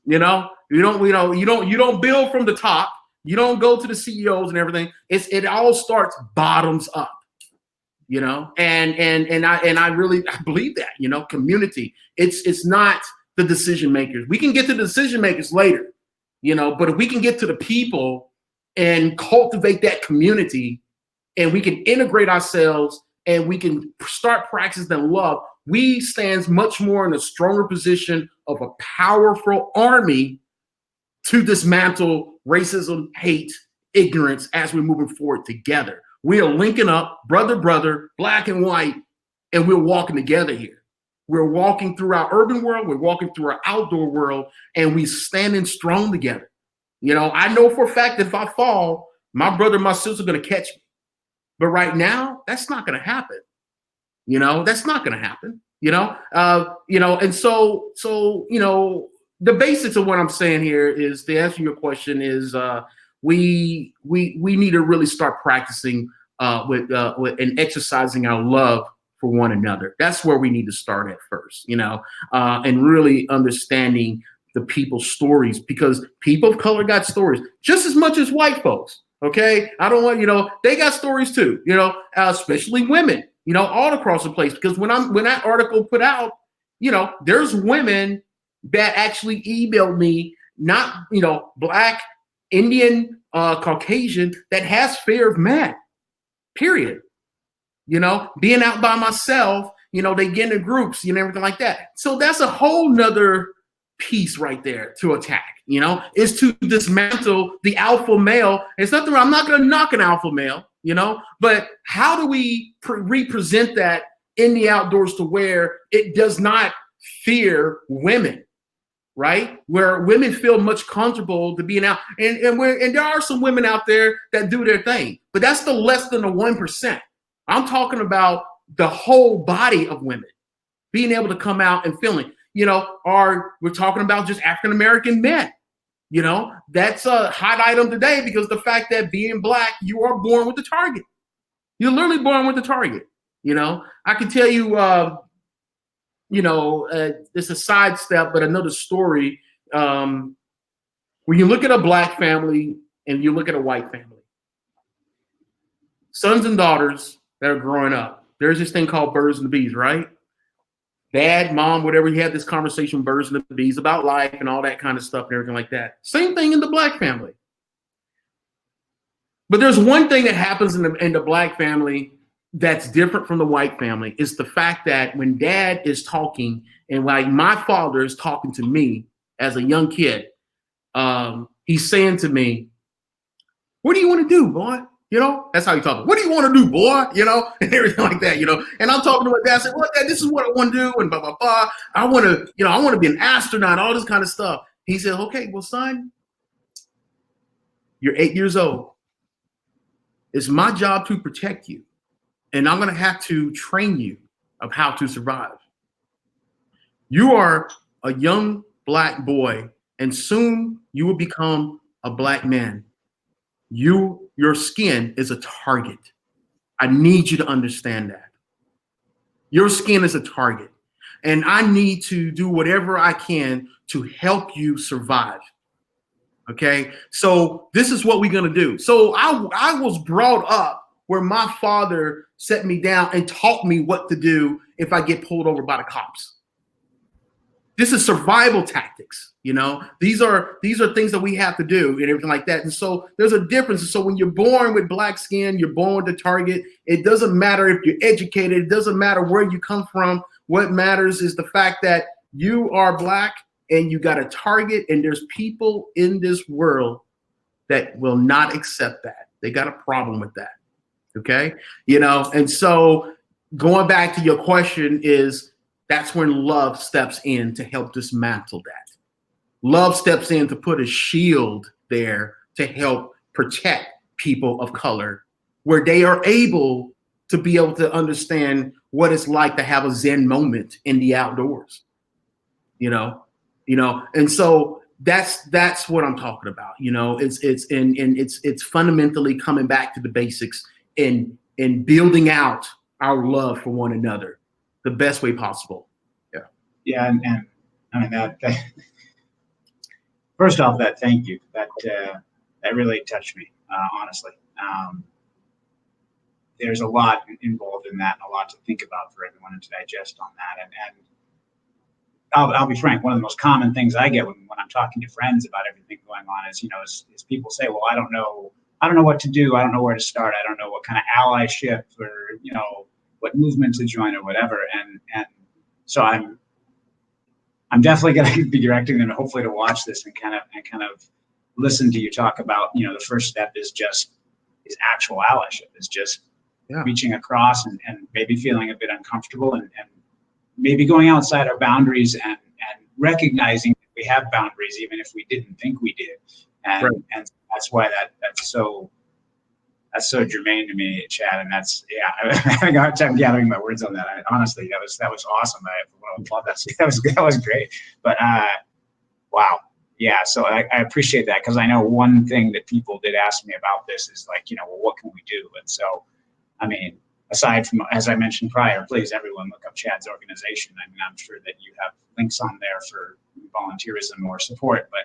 Speaker 2: You know, you don't build from the top. You don't go to the CEOs and everything. It all starts bottoms up. You know, and I really believe that. You know, community. It's not the decision makers. We can get to the decision makers later. You know, but if we can get to the people and cultivate that community, and we can integrate ourselves, and we can start practicing love, we stand much more in a stronger position of a powerful army to dismantle racism, hate, ignorance as we're moving forward together. We are linking up, brother, black and white, and we're walking together here. We're walking through our urban world, we're walking through our outdoor world, and we standing strong together. You know, I know for a fact that if I fall, my brother and my sister are going to catch me. But right now, that's not going to happen. You know, that's not going to happen. You know, and so, you know, the basics of what I'm saying here is, to answer your question, is we need to really start practicing with and exercising our love for one another. That's where we need to start at first, you know, and really understanding the people's stories, because people of color got stories just as much as white folks. Okay. I don't want, you know, they got stories too, you know, especially women, you know, all across the place. Because when that article put out, you know, there's women that actually emailed me, not, you know, black, Indian, Caucasian, that has fear of men, period. You know, being out by myself, you know, they get into groups, you know, everything like that. So that's a whole nother piece right there to attack, you know, is to dismantle the alpha male. It's nothing wrong. I'm not going to knock an alpha male, you know, but how do we represent that in the outdoors to where it does not fear women, right? Where women feel much comfortable to being out. And there are some women out there that do their thing, but that's the less than the 1%. I'm talking about the whole body of women being able to come out and feeling. You know, we're talking about just African-American men. You know, that's a hot item today, because the fact that being black, you are born with the target. You're literally born with the target. You know, I can tell you, you know, it's a sidestep, but another story. When you look at a black family and you look at a white family, sons and daughters that are growing up, there's this thing called birds and the bees, right? Dad, mom, whatever, you had this conversation, birds and the bees, about life and all that kind of stuff and everything like that. Same thing in the black family. But there's one thing that happens in the black family that's different from the white family. Is the fact that when dad is talking, and like my father is talking to me as a young kid, he's saying to me, "What do you want to do, boy?" You know, that's how he talks. "What do you want to do, boy?" You know, and everything like that, you know. And I'm talking to my dad, I said, "Well, Dad, this is what I want to do," and blah, blah, blah. I want to be an astronaut, all this kind of stuff. He said, "Okay, well, son, you're 8 years old. It's my job to protect you, and I'm going to have to train you of how to survive. You are a young black boy and soon you will become a black man. Your skin is a target. I need you to understand that. Your skin is a target. And I need to do whatever I can to help you survive. Okay? So this is what we're going to do. So I was brought up where my father set me down and taught me what to do if I get pulled over by the cops. This is survival tactics, you know. These are things that we have to do and everything like that. And so there's a difference. And so when you're born with black skin, you're born with the target. It doesn't matter if you're educated. It doesn't matter where you come from. What matters is the fact that you are black and you got a target, and there's people in this world that will not accept that. They got a problem with that. Okay, you know. And so going back to your question is, that's when love steps in to help dismantle that. Love steps in to put a shield there to help protect people of color, where they are able to be able to understand what it's like to have a Zen moment in the outdoors. You know, and so that's what I'm talking about. You know, it's fundamentally coming back to the basics and building out our love for one another the best way possible.
Speaker 1: Yeah, and I mean that first off, that thank you. That really touched me, honestly. There's a lot involved in that, and a lot to think about for everyone to digest on that. And I'll be frank. One of the most common things I get when I'm talking to friends about everything going on is people say, "Well, I don't know what to do. I don't know where to start. I don't know what kind of allyship or what movement to join or whatever." And so I'm definitely going to be directing them, hopefully, to watch this and kind of listen to you talk about. The first step is actual allyship. Is just reaching across and maybe feeling a bit uncomfortable and maybe going outside our boundaries and recognizing that we have boundaries even if we didn't think we did. And that's why that's so germane to me, Chad. And that's I'm having a hard time gathering my words on that. Honestly, that was awesome. I love that. That was great. But wow, yeah. So I appreciate that, because I know one thing that people did ask me about this is well, what can we do? And so, I mean, aside from, as I mentioned prior, please everyone look up Chad's organization. I mean, I'm sure that you have links on there for volunteerism or support. But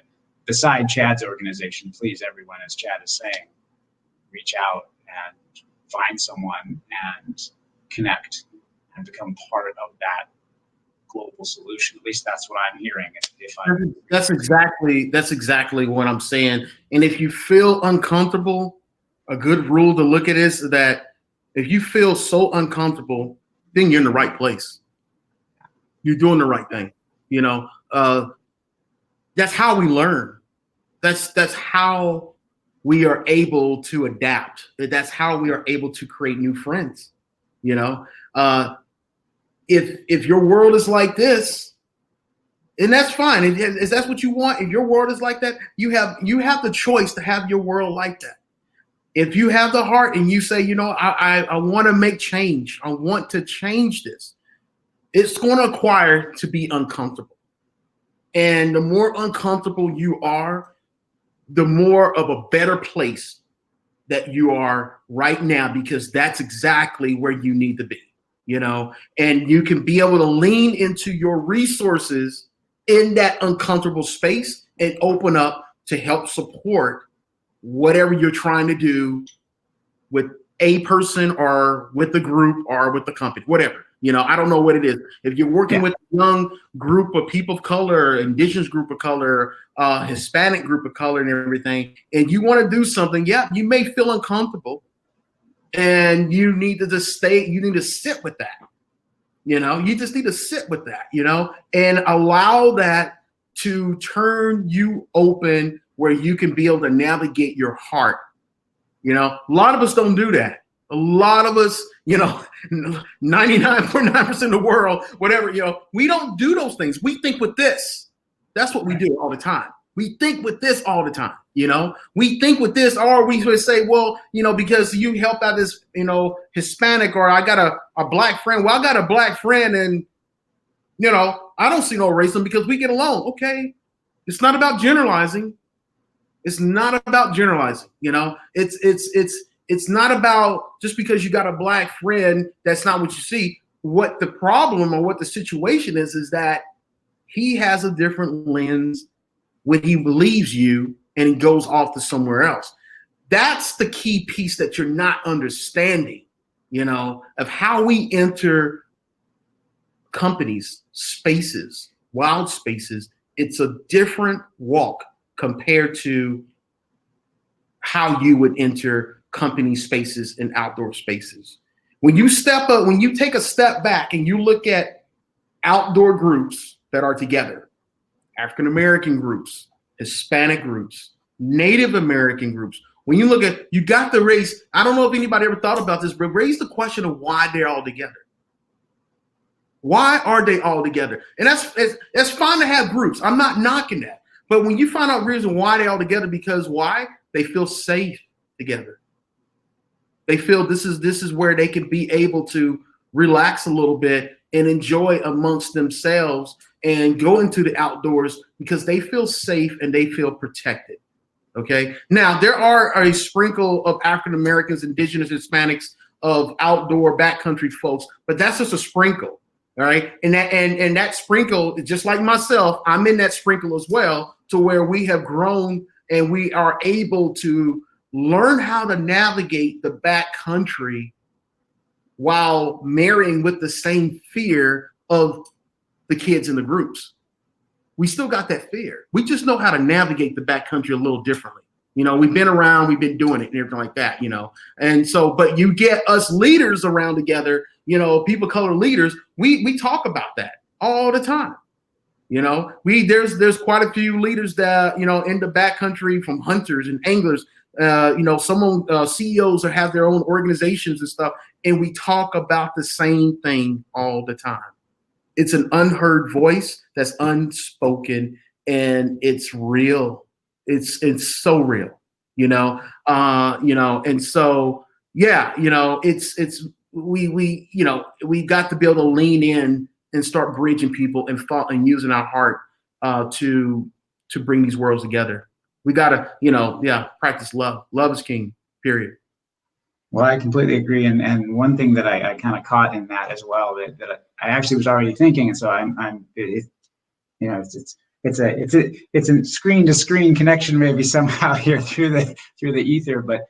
Speaker 1: beside Chad's organization, please everyone, as Chad is saying, reach out and find someone and connect and become part of that global solution. At least that's what I'm hearing.
Speaker 2: That's exactly what I'm saying. And if you feel uncomfortable, a good rule to look at is that if you feel so uncomfortable, then you're in the right place. You're doing the right thing. That's how we learn. That's how we are able to adapt. That's how we are able to create new friends. If your world is like this, and that's fine. If that's what you want, if your world is like that, you have the choice to have your world like that. If you have the heart and you say, I want to make change. I want to change this. It's going to require to be uncomfortable. And the more uncomfortable you are, the more of a better place that you are right now, because that's exactly where you need to be, and you can be able to lean into your resources in that uncomfortable space and open up to help support whatever you're trying to do with a person or with the group or with the company, whatever. I don't know what it is. If you're working with a young group of people of color, indigenous group of color, Hispanic group of color and everything, and you want to do something, you may feel uncomfortable, and you need to just you need to sit with that. You just need to sit with that, and allow that to turn you open where you can be able to navigate your heart. A lot of us don't do that. A lot of us, 99.9% of the world, whatever, we don't do those things. We think with this. That's what we do all the time. We think with this all the time. We think with this, or we would say, well, because you helped out this, Hispanic, or I got a black friend. Well, I got a black friend, and, I don't see no racism because we get along. Okay. It's not about generalizing. It's not about generalizing. It's not about just because you got a black friend, that's not what you see. What the problem or what the situation is that he has a different lens when he believes you and he goes off to somewhere else. That's the key piece that you're not understanding, of how we enter companies, spaces, wild spaces. It's a different walk compared to how you would enter company spaces and outdoor spaces. When you step up, when you take a step back and you look at outdoor groups that are together, African American groups, Hispanic groups, Native American groups, when you look at, you got the race. I don't know if anybody ever thought about this, but raise the question of why they're all together. Why are they all together? And that's fine to have groups. I'm not knocking that. But when you find out the reason why they're all together, because why? They feel safe together. They feel this is where they can be able to relax a little bit and enjoy amongst themselves and go into the outdoors because they feel safe and they feel protected. Okay. Now there are a sprinkle of African Americans, indigenous, Hispanics, of outdoor backcountry folks, but that's just a sprinkle. All right. And that sprinkle, just like myself, I'm in that sprinkle as well, to where we have grown and we are able to learn how to navigate the backcountry while marrying with the same fear of the kids in the groups. We still got that fear. We just know how to navigate the backcountry a little differently. We've been around, we've been doing it and everything like that, And so, but you get us leaders around together, people of color leaders, we talk about that all the time. There's quite a few leaders that, in the backcountry, from hunters and anglers, some CEOs that have their own organizations and stuff. And we talk about the same thing all the time. It's an unheard voice that's unspoken, and it's real. It's so real, and so, yeah, we got to be able to lean in and start bridging people and using our heart to bring these worlds together. We got to, practice love. Love is king, period.
Speaker 1: Well, I completely agree. And one thing that I kind of caught in that as well, that I actually was already thinking. And so it's a screen to screen connection, maybe somehow here through the ether, but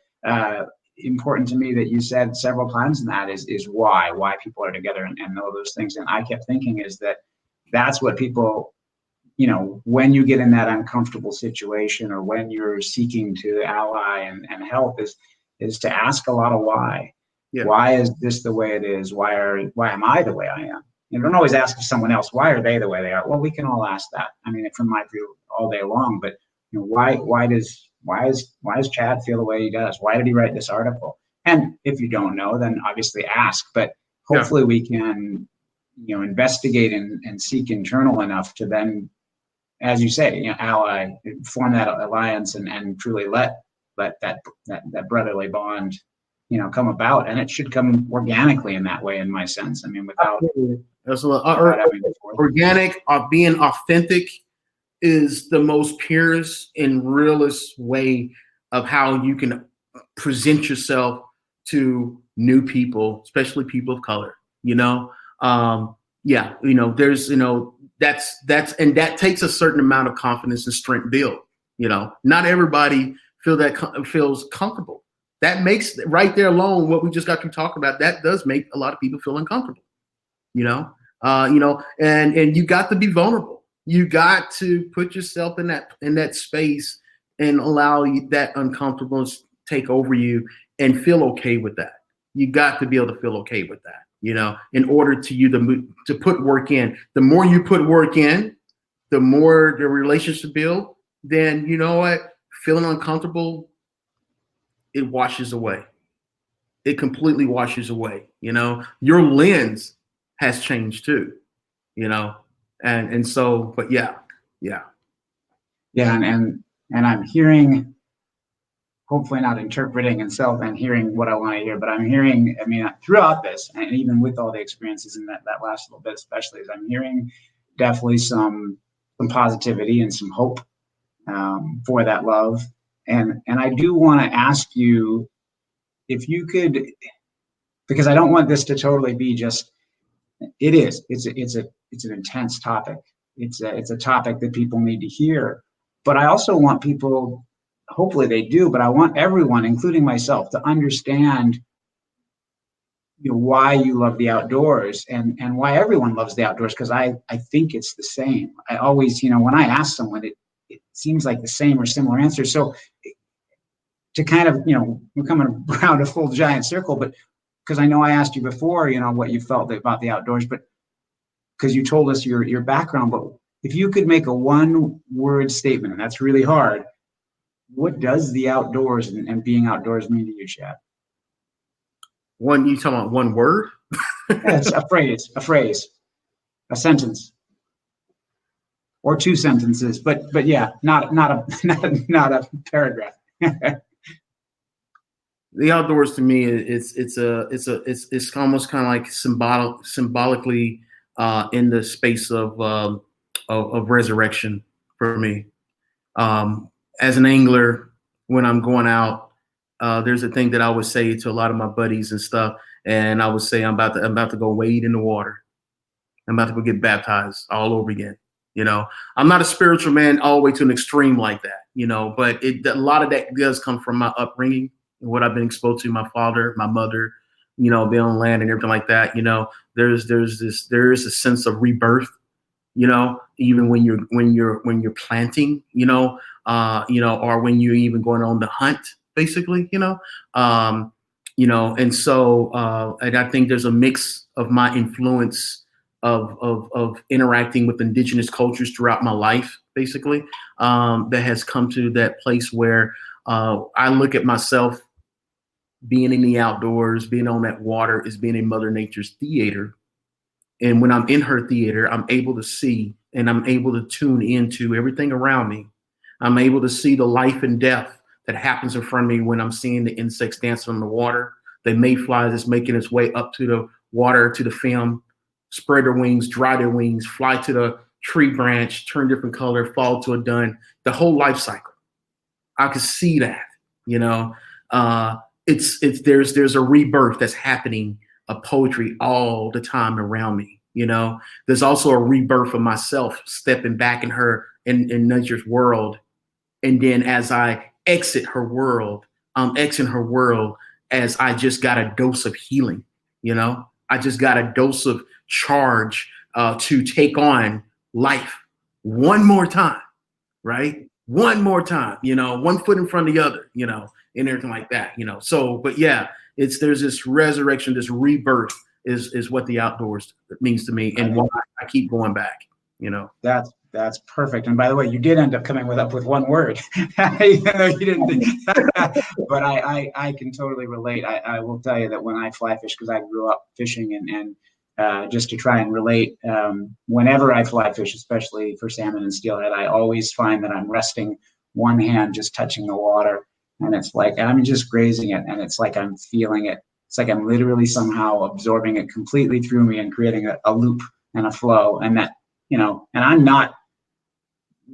Speaker 1: important to me that you said several times in that is why people are together and all those things. And I kept thinking is that's what people, when you get in that uncomfortable situation or when you're seeking to ally and help is to ask a lot of why. Yeah. Why is this the way it is? Why am I the way I am? You don't always ask someone else, why are they the way they are? Well, we can all ask that. I mean, from my view all day long, but why does Chad feel the way he does? Why did he write this article? And if you don't know, then obviously ask, but hopefully we can, investigate and seek internal enough to then, as you say, ally, form that alliance and truly let that brotherly bond, come about. And it should come organically in that way, in my sense. I mean, without
Speaker 2: organic, being authentic is the most purest and realest way of how you can present yourself to new people, especially people of color. That takes a certain amount of confidence and strength build. Not everybody feels comfortable. That makes right there alone what we just got to talk about. That does make a lot of people feel uncomfortable. And you got to be vulnerable. You got to put yourself in that space and allow that uncomfortableness take over you and feel okay with that. You got to be able to feel okay with that, in order to put work in. The more you put work in, the more the relationship build, then feeling uncomfortable, it washes away. It completely washes away. Your lens has changed too, and so, but yeah.
Speaker 1: And I'm hearing, hopefully not interpreting and hearing what I want to hear, but I'm hearing, throughout this, and even with all the experiences in that last little bit, especially, as I'm hearing definitely some some positivity and some hope for that love. And I do want to ask you if you could, because I don't want this to totally be just. It's an intense topic. It's a topic that people need to hear. But I also want people, hopefully they do, but I want everyone, including myself, to understand why you love the outdoors and why everyone loves the outdoors, because I think it's the same. I always, when I ask someone, it seems like the same or similar answer. So to kind of, we're coming around a full giant circle, but because I know I asked you before, what you felt about the outdoors, but because you told us your background, but if you could make a one-word statement, and that's really hard, what does the outdoors and being outdoors mean to you, Chad?
Speaker 2: You talking about one word?
Speaker 1: Yes, a phrase, a sentence, or two sentences, but yeah, not a paragraph.
Speaker 2: The outdoors to me, it's almost kind of like symbolically in the space of resurrection for me. As an angler, when I'm going out, there's a thing that I would say to a lot of my buddies and stuff, and I would say I'm about to go wade in the water. I'm about to go get baptized all over again. I'm not a spiritual man all the way to an extreme like that. But a lot of that does come from my upbringing and what I've been exposed to, my father, my mother, being on land and everything like that. There is a sense of rebirth. Even when you're planting, or when you're even going on the hunt, basically, and so and I think there's a mix of my influence of interacting with indigenous cultures throughout my life, basically, that has come to that place where I look at myself being in the outdoors, being on that water, is being in Mother Nature's theater. And when I'm in her theater, I'm able to see and I'm able to tune into everything around me. I'm able to see the life and death that happens in front of me when I'm seeing the insects dancing on the water, the mayfly that's making its way up to the water, to the film, spread their wings, dry their wings, fly to the tree branch, turn different color, fall to a dun, the whole life cycle. I could see that, there's a rebirth that's happening of poetry all the time around me. There's also a rebirth of myself stepping back in nature's world. And then as I exit her world, I'm exiting her world as I just got a dose of healing. I just got a dose of charge to take on life one more time, right? One more time, one foot in front of the other, and everything like that, So, but yeah, there's this resurrection, this rebirth is what the outdoors means to me, and why I keep going back,
Speaker 1: That's perfect. And by the way, you did end up coming up with one word, even though you didn't think. But I can totally relate. I will tell you that when I fly fish, because I grew up fishing, and just to try and relate, whenever I fly fish, especially for salmon and steelhead, I always find that I'm resting one hand just touching the water, and it's like I'm just grazing it, and it's like I'm feeling it. It's like I'm literally somehow absorbing it completely through me and creating a loop and a flow, and that. And I'm not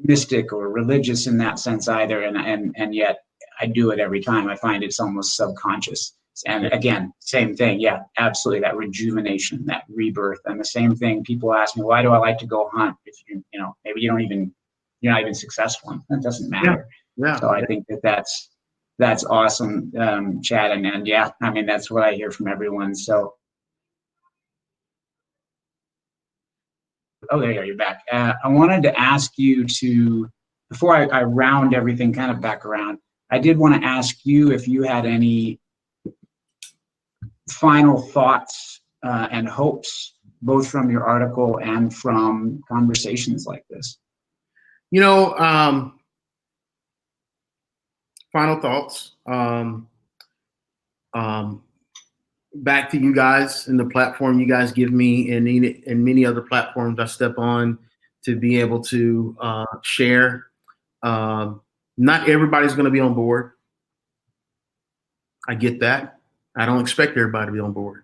Speaker 1: mystic or religious in that sense either, and yet I do it every time. I find it's almost subconscious. And again, same thing. Yeah, absolutely. That rejuvenation, that rebirth. And the same thing, people ask me, why do I like to go hunt if maybe you're not even successful? That doesn't matter. Yeah. So I think that's awesome, Chad. And yeah, I mean, that's what I hear from everyone. So oh, there you are. You're back. I wanted to ask you before I round everything kind of back around, I did want to ask you if you had any final thoughts and hopes, both from your article and from conversations like this.
Speaker 2: Final thoughts. Back to you guys and the platform you guys give me, and many other platforms I step on to be able to share. Not everybody's going to be on board. I get that. I don't expect everybody to be on board.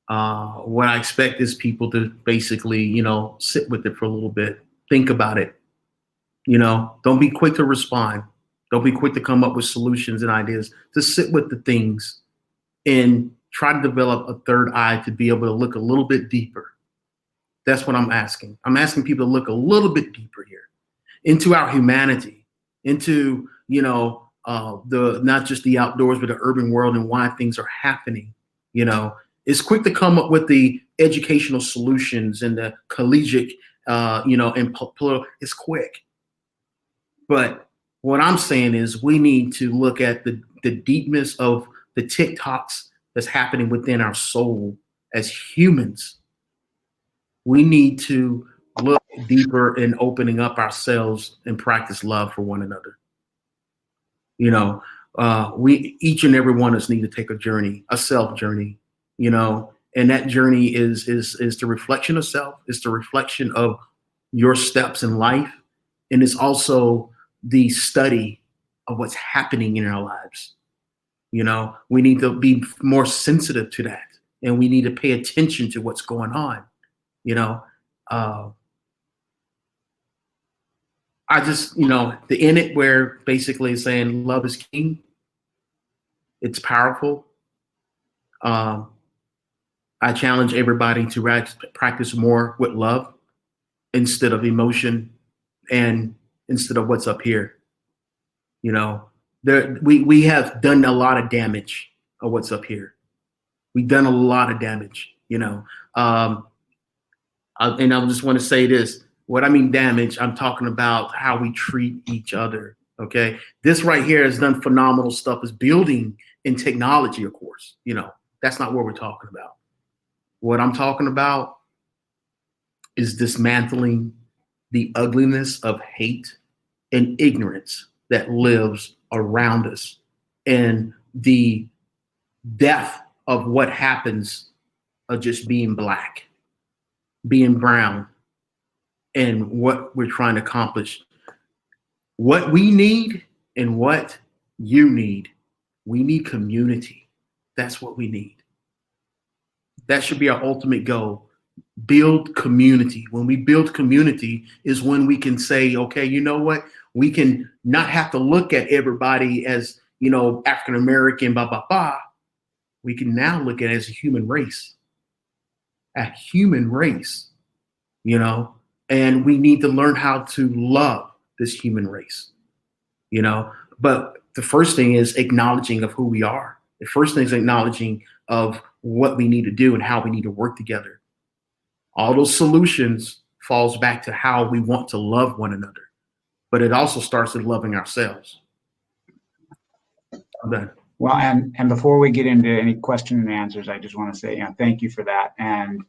Speaker 2: What I expect is people to basically, sit with it for a little bit, think about it. You know, don't be quick to respond. Don't be quick to come up with solutions and ideas. Just sit with the things and try to develop a third eye to be able to look a little bit deeper. That's what I'm asking. I'm asking people to look a little bit deeper here into our humanity, into, the not just the outdoors, but the urban world and why things are happening. You know, it's quick to come up with the educational solutions and the collegiate, and political. It's quick. But what I'm saying is we need to look at the deepness of the TikToks that's happening within our soul as humans. We need to look deeper in opening up ourselves and practice love for one another. You know, we each and every one of us need to take a journey, a self journey, and that journey is the reflection of self, it's the reflection of your steps in life, and it's also the study of what's happening in our lives. We need to be more sensitive to that, and we need to pay attention to what's going on. I just, the in it where basically saying love is king. It's powerful. I challenge everybody to practice more with love instead of emotion and instead of what's up here. We have done a lot of damage of what's up here. We've done a lot of damage, and I just want to say this. What I mean damage, I'm talking about how we treat each other, okay? This right here has done phenomenal stuff. It's building in technology, of course. That's not what we're talking about. What I'm talking about is dismantling the ugliness of hate and ignorance that lives around us, and the death of what happens of just being black, being brown, and what we're trying to accomplish. What we need and what you need, we need community. That's what we need. That should be our ultimate goal. Build community. When we build community is when we can say, okay, you know what? We can not have to look at everybody as, African American, blah, blah, blah. We can now look at it as a human race. A human race, and we need to learn how to love this human race, But the first thing is acknowledging of who we are. The first thing is acknowledging of what we need to do and how we need to work together. All those solutions falls back to how we want to love one another, but it also starts with loving ourselves. I'm done.
Speaker 1: Well, and before we get into any question and answers, I just want to say, thank you for that. And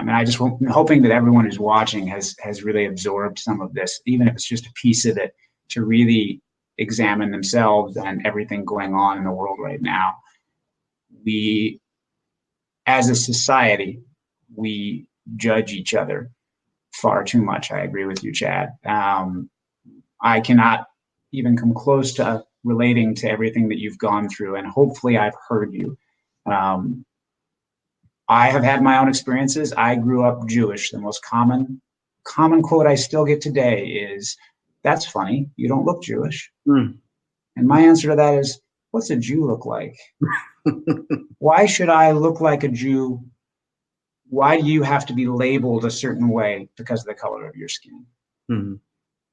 Speaker 1: I just hoping that everyone who's watching has really absorbed some of this, even if it's just a piece of it, to really examine themselves and everything going on in the world right now. We, as a society, we judge each other far too much. I agree with you, Chad. I cannot even come close to relating to everything that you've gone through, and hopefully I've heard you. I have had my own experiences. I grew up Jewish. The most common quote I still get today is, "That's funny, you don't look Jewish." And my answer to that is, what's a Jew look like? Why should I look like a Jew? Why do you have to be labeled a certain way because of the color of your skin?
Speaker 2: Mm-hmm.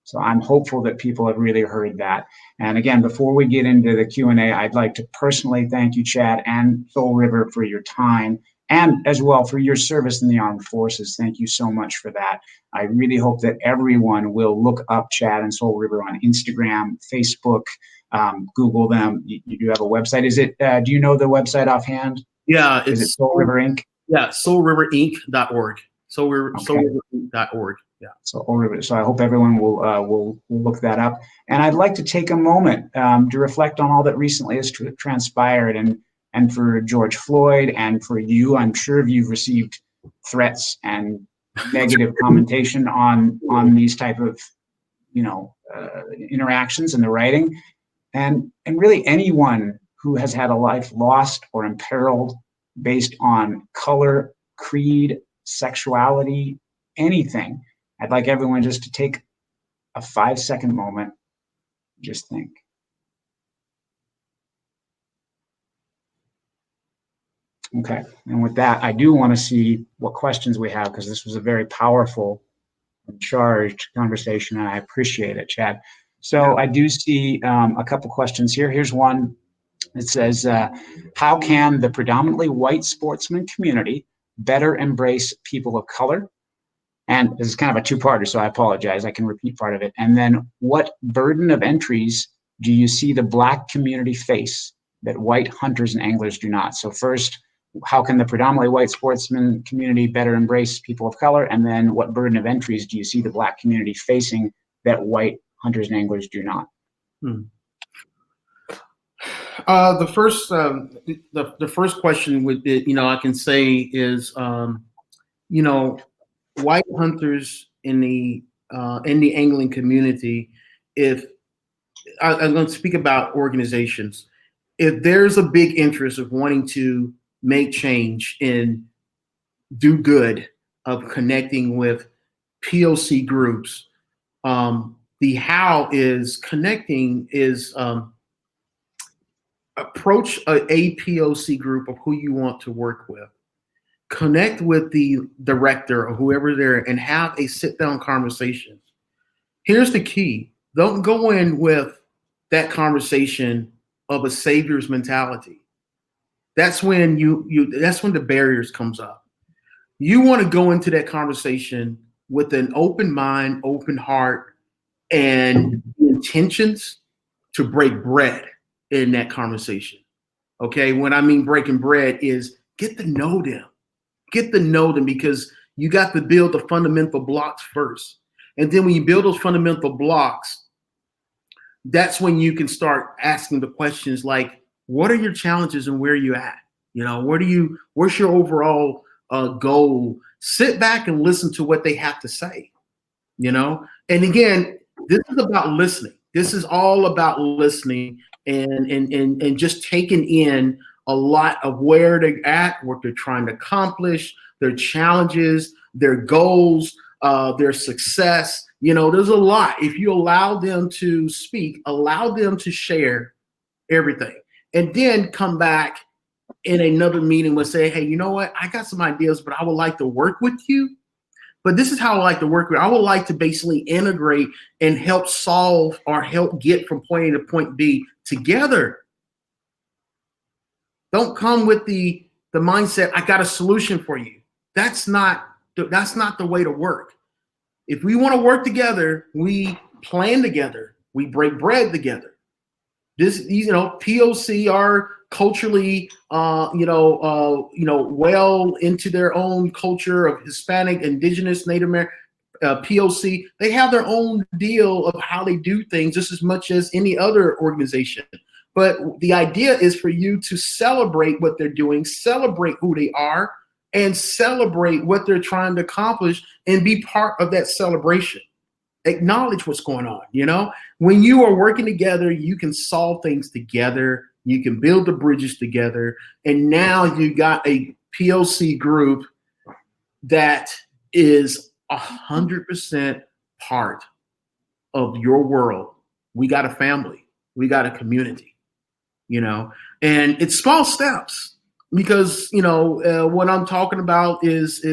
Speaker 1: So I'm hopeful that people have really heard that. And again, before we get into the Q&A, I'd like to personally thank you, Chad and Soul River, for your time, and as well for your service in the armed forces. Thank you so much for that. I really hope that everyone will look up Chad and Soul River on Instagram, Facebook, Google them. You do have a website. Is it, do you know the website offhand?
Speaker 2: Yeah.
Speaker 1: Is it Soul River Inc.?
Speaker 2: Yeah, soulriverinc.org. Soulriverinc.org. Yeah.
Speaker 1: So I hope everyone will look that up. And I'd like to take a moment to reflect on all that recently has transpired, and for George Floyd, and for you. I'm sure you've received threats and negative commentation on these type of interactions in the writing, and really anyone who has had a life lost or imperiled based on color, creed, sexuality, anything. I'd like everyone just to take a 5-second moment, just think. Okay, and with that, I do want to see what questions we have, because this was a very powerful and charged conversation, and I appreciate it, Chad. So I do see a couple questions here. Here's one. It says, how can the predominantly white sportsman community better embrace people of color? And this is kind of a two-parter, so I apologize. I can repeat part of it. And then, what burden of entries do you see the Black community face that white hunters and anglers do not? So first, how can the predominantly white sportsman community better embrace people of color? And then, what burden of entries do you see the Black community facing that white hunters and anglers do not?
Speaker 2: The first question would be, I can say is, white hunters in the angling community, if I'm going to speak about organizations, if there's a big interest of wanting to make change and do good, of connecting with POC groups, the how is connecting is approach a POC group of who you want to work with. Connect with the director or whoever there and have a sit-down conversation. Here's the key. Don't go in with that conversation of a savior's mentality. That's when that's when the barriers comes up. You want to go into that conversation with an open mind, open heart, and intentions to break bread in that conversation. Okay? When I mean breaking bread is get to know them. Get to know them, because you got to build the fundamental blocks first. And then when you build those fundamental blocks, that's when you can start asking the questions like, what are your challenges and where are you at? What's your overall goal? Sit back and listen to what they have to say, And again, this is about listening. This is all about listening and just taking in a lot of where they're at, what they're trying to accomplish, their challenges, their goals, their success. There's a lot. If you allow them to speak, allow them to share everything, and then come back in another meeting and say, hey, you know what? I got some ideas, but I would like to work with you. But this is how I like to work with. I would like to basically integrate and help solve or help get from point A to point B together. Don't come with the mindset, I got a solution for you. That's not the way to work. If we want to work together, we plan together, we break bread together. POC are culturally, well into their own culture of Hispanic, Indigenous, Native American, POC. They have their own deal of how they do things just as much as any other organization. But the idea is for you to celebrate what they're doing, celebrate who they are, and celebrate what they're trying to accomplish and be part of that celebration. Acknowledge what's going on. When you are working together, you can solve things together. You can build the bridges together. And now you got a POC group that is 100% part of your world. We got a family. We got a community. And it's small steps, because what I'm talking about is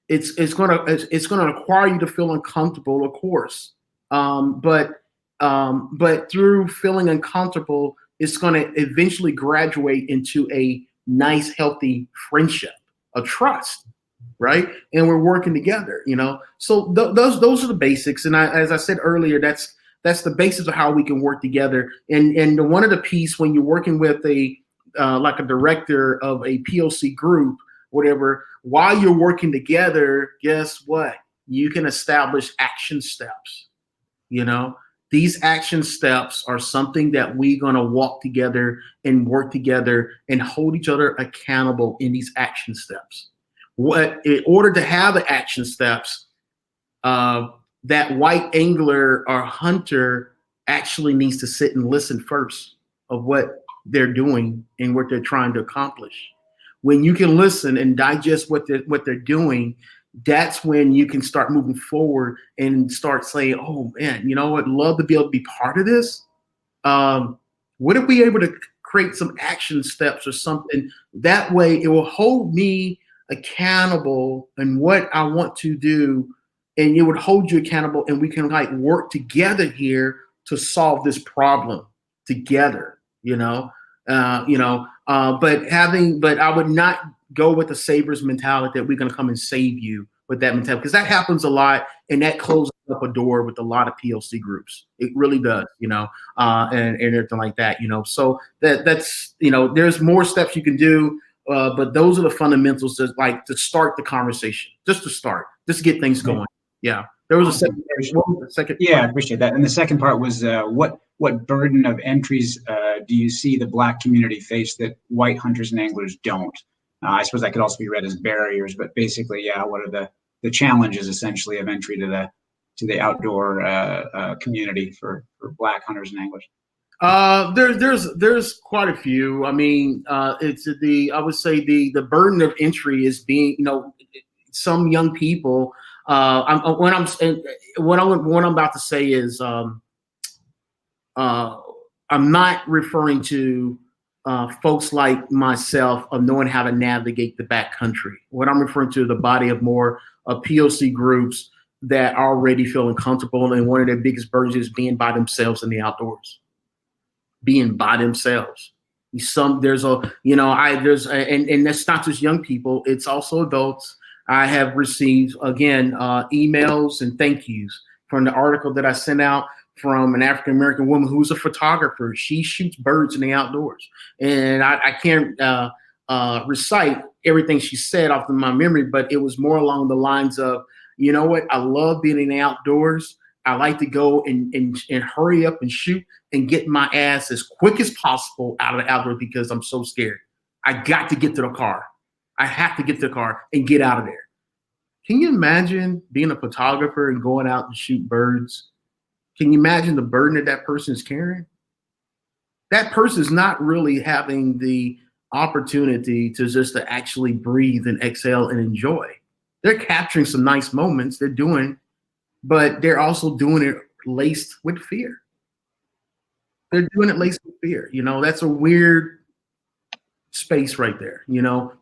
Speaker 2: it's gonna require you to feel uncomfortable, of course, but through feeling uncomfortable, it's gonna eventually graduate into a nice, healthy friendship, a trust, right? And we're working together, So those are the basics, and as I said earlier, that's the basis of how we can work together. And one of the piece when you're working with like a director of a POC group, whatever, while you're working together, guess what? You can establish action steps. These action steps are something that we're going to walk together and work together and hold each other accountable in these action steps. In order to have the action steps, that white angler or hunter actually needs to sit and listen first of what they're doing and what they're trying to accomplish. When you can listen and digest what they're doing, that's when you can start moving forward and start saying, oh man, you know what, love to be able to be part of this. What if we able to create some action steps or something? That way it will hold me accountable in what I want to do, and it would hold you accountable, and we can like work together here to solve this problem together, but I would not go with the savers mentality that we're going to come and save you with that mentality, because that happens a lot, and that closes up a door with a lot of PLC groups. It really does, and everything like that, so that's, there's more steps you can do, but those are the fundamentals to start the conversation, just to get things going. Yeah. There was a second.
Speaker 1: Yeah, I appreciate that. And the second part was what burden of entries do you see the Black community face that white hunters and anglers don't? I suppose that could also be read as barriers, but basically, yeah, what are the challenges essentially of entry to the outdoor community for Black hunters and anglers?
Speaker 2: There's quite a few. I mean, I would say the burden of entry is being, some young people. What I'm about to say is, I'm not referring to folks like myself of knowing how to navigate the backcountry. What I'm referring to is the body of more POC groups that are already feeling comfortable, and one of their biggest burdens is being by themselves in the outdoors. Being by themselves. And that's not just young people, it's also adults. I have received, again, emails and thank yous from the article that I sent out from an African-American woman who's a photographer. She shoots birds in the outdoors. And I can't recite everything she said off of my memory, but it was more along the lines of, you know what, I love being in the outdoors. I like to go and hurry up and shoot and get my ass as quick as possible out of the outdoors because I'm so scared. I got to get to the car. I have to get to the car and get out of there. Can you imagine being a photographer and going out and shoot birds? Can you imagine the burden that person is carrying? That person is not really having the opportunity to actually breathe and exhale and enjoy. They're capturing some nice moments. But they're also doing it laced with fear. They're doing it laced with fear. That's a weird space right there,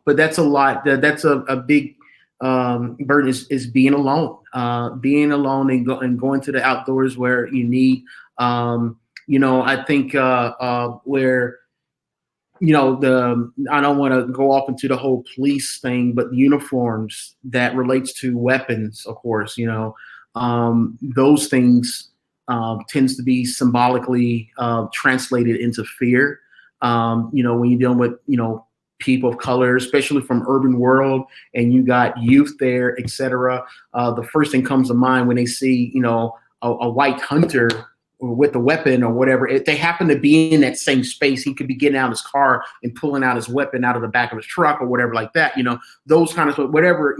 Speaker 2: but that's a lot. That's a big burden is being alone, and going to the outdoors where you need, I think where, I don't want to go off into the whole police thing, but uniforms that relates to weapons, of course, those things tends to be symbolically translated into fear. When you're dealing with, people of color, especially from urban world, and you got youth there, et cetera. The first thing comes to mind when they see, a white hunter with a weapon or whatever, if they happen to be in that same space, he could be getting out of his car and pulling out his weapon out of the back of his truck or whatever like that, those kind of, whatever,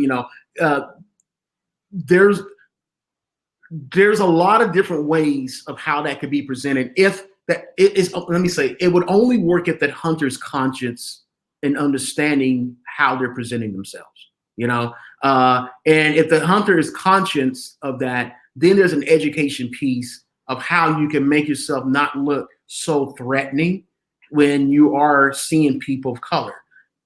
Speaker 2: there's a lot of different ways of how that could be presented. If that it is, let me say, it would only work if that hunter's conscious and understanding how they're presenting themselves, and if the hunter is conscious of that, then there's an education piece of how you can make yourself not look so threatening when you are seeing people of color.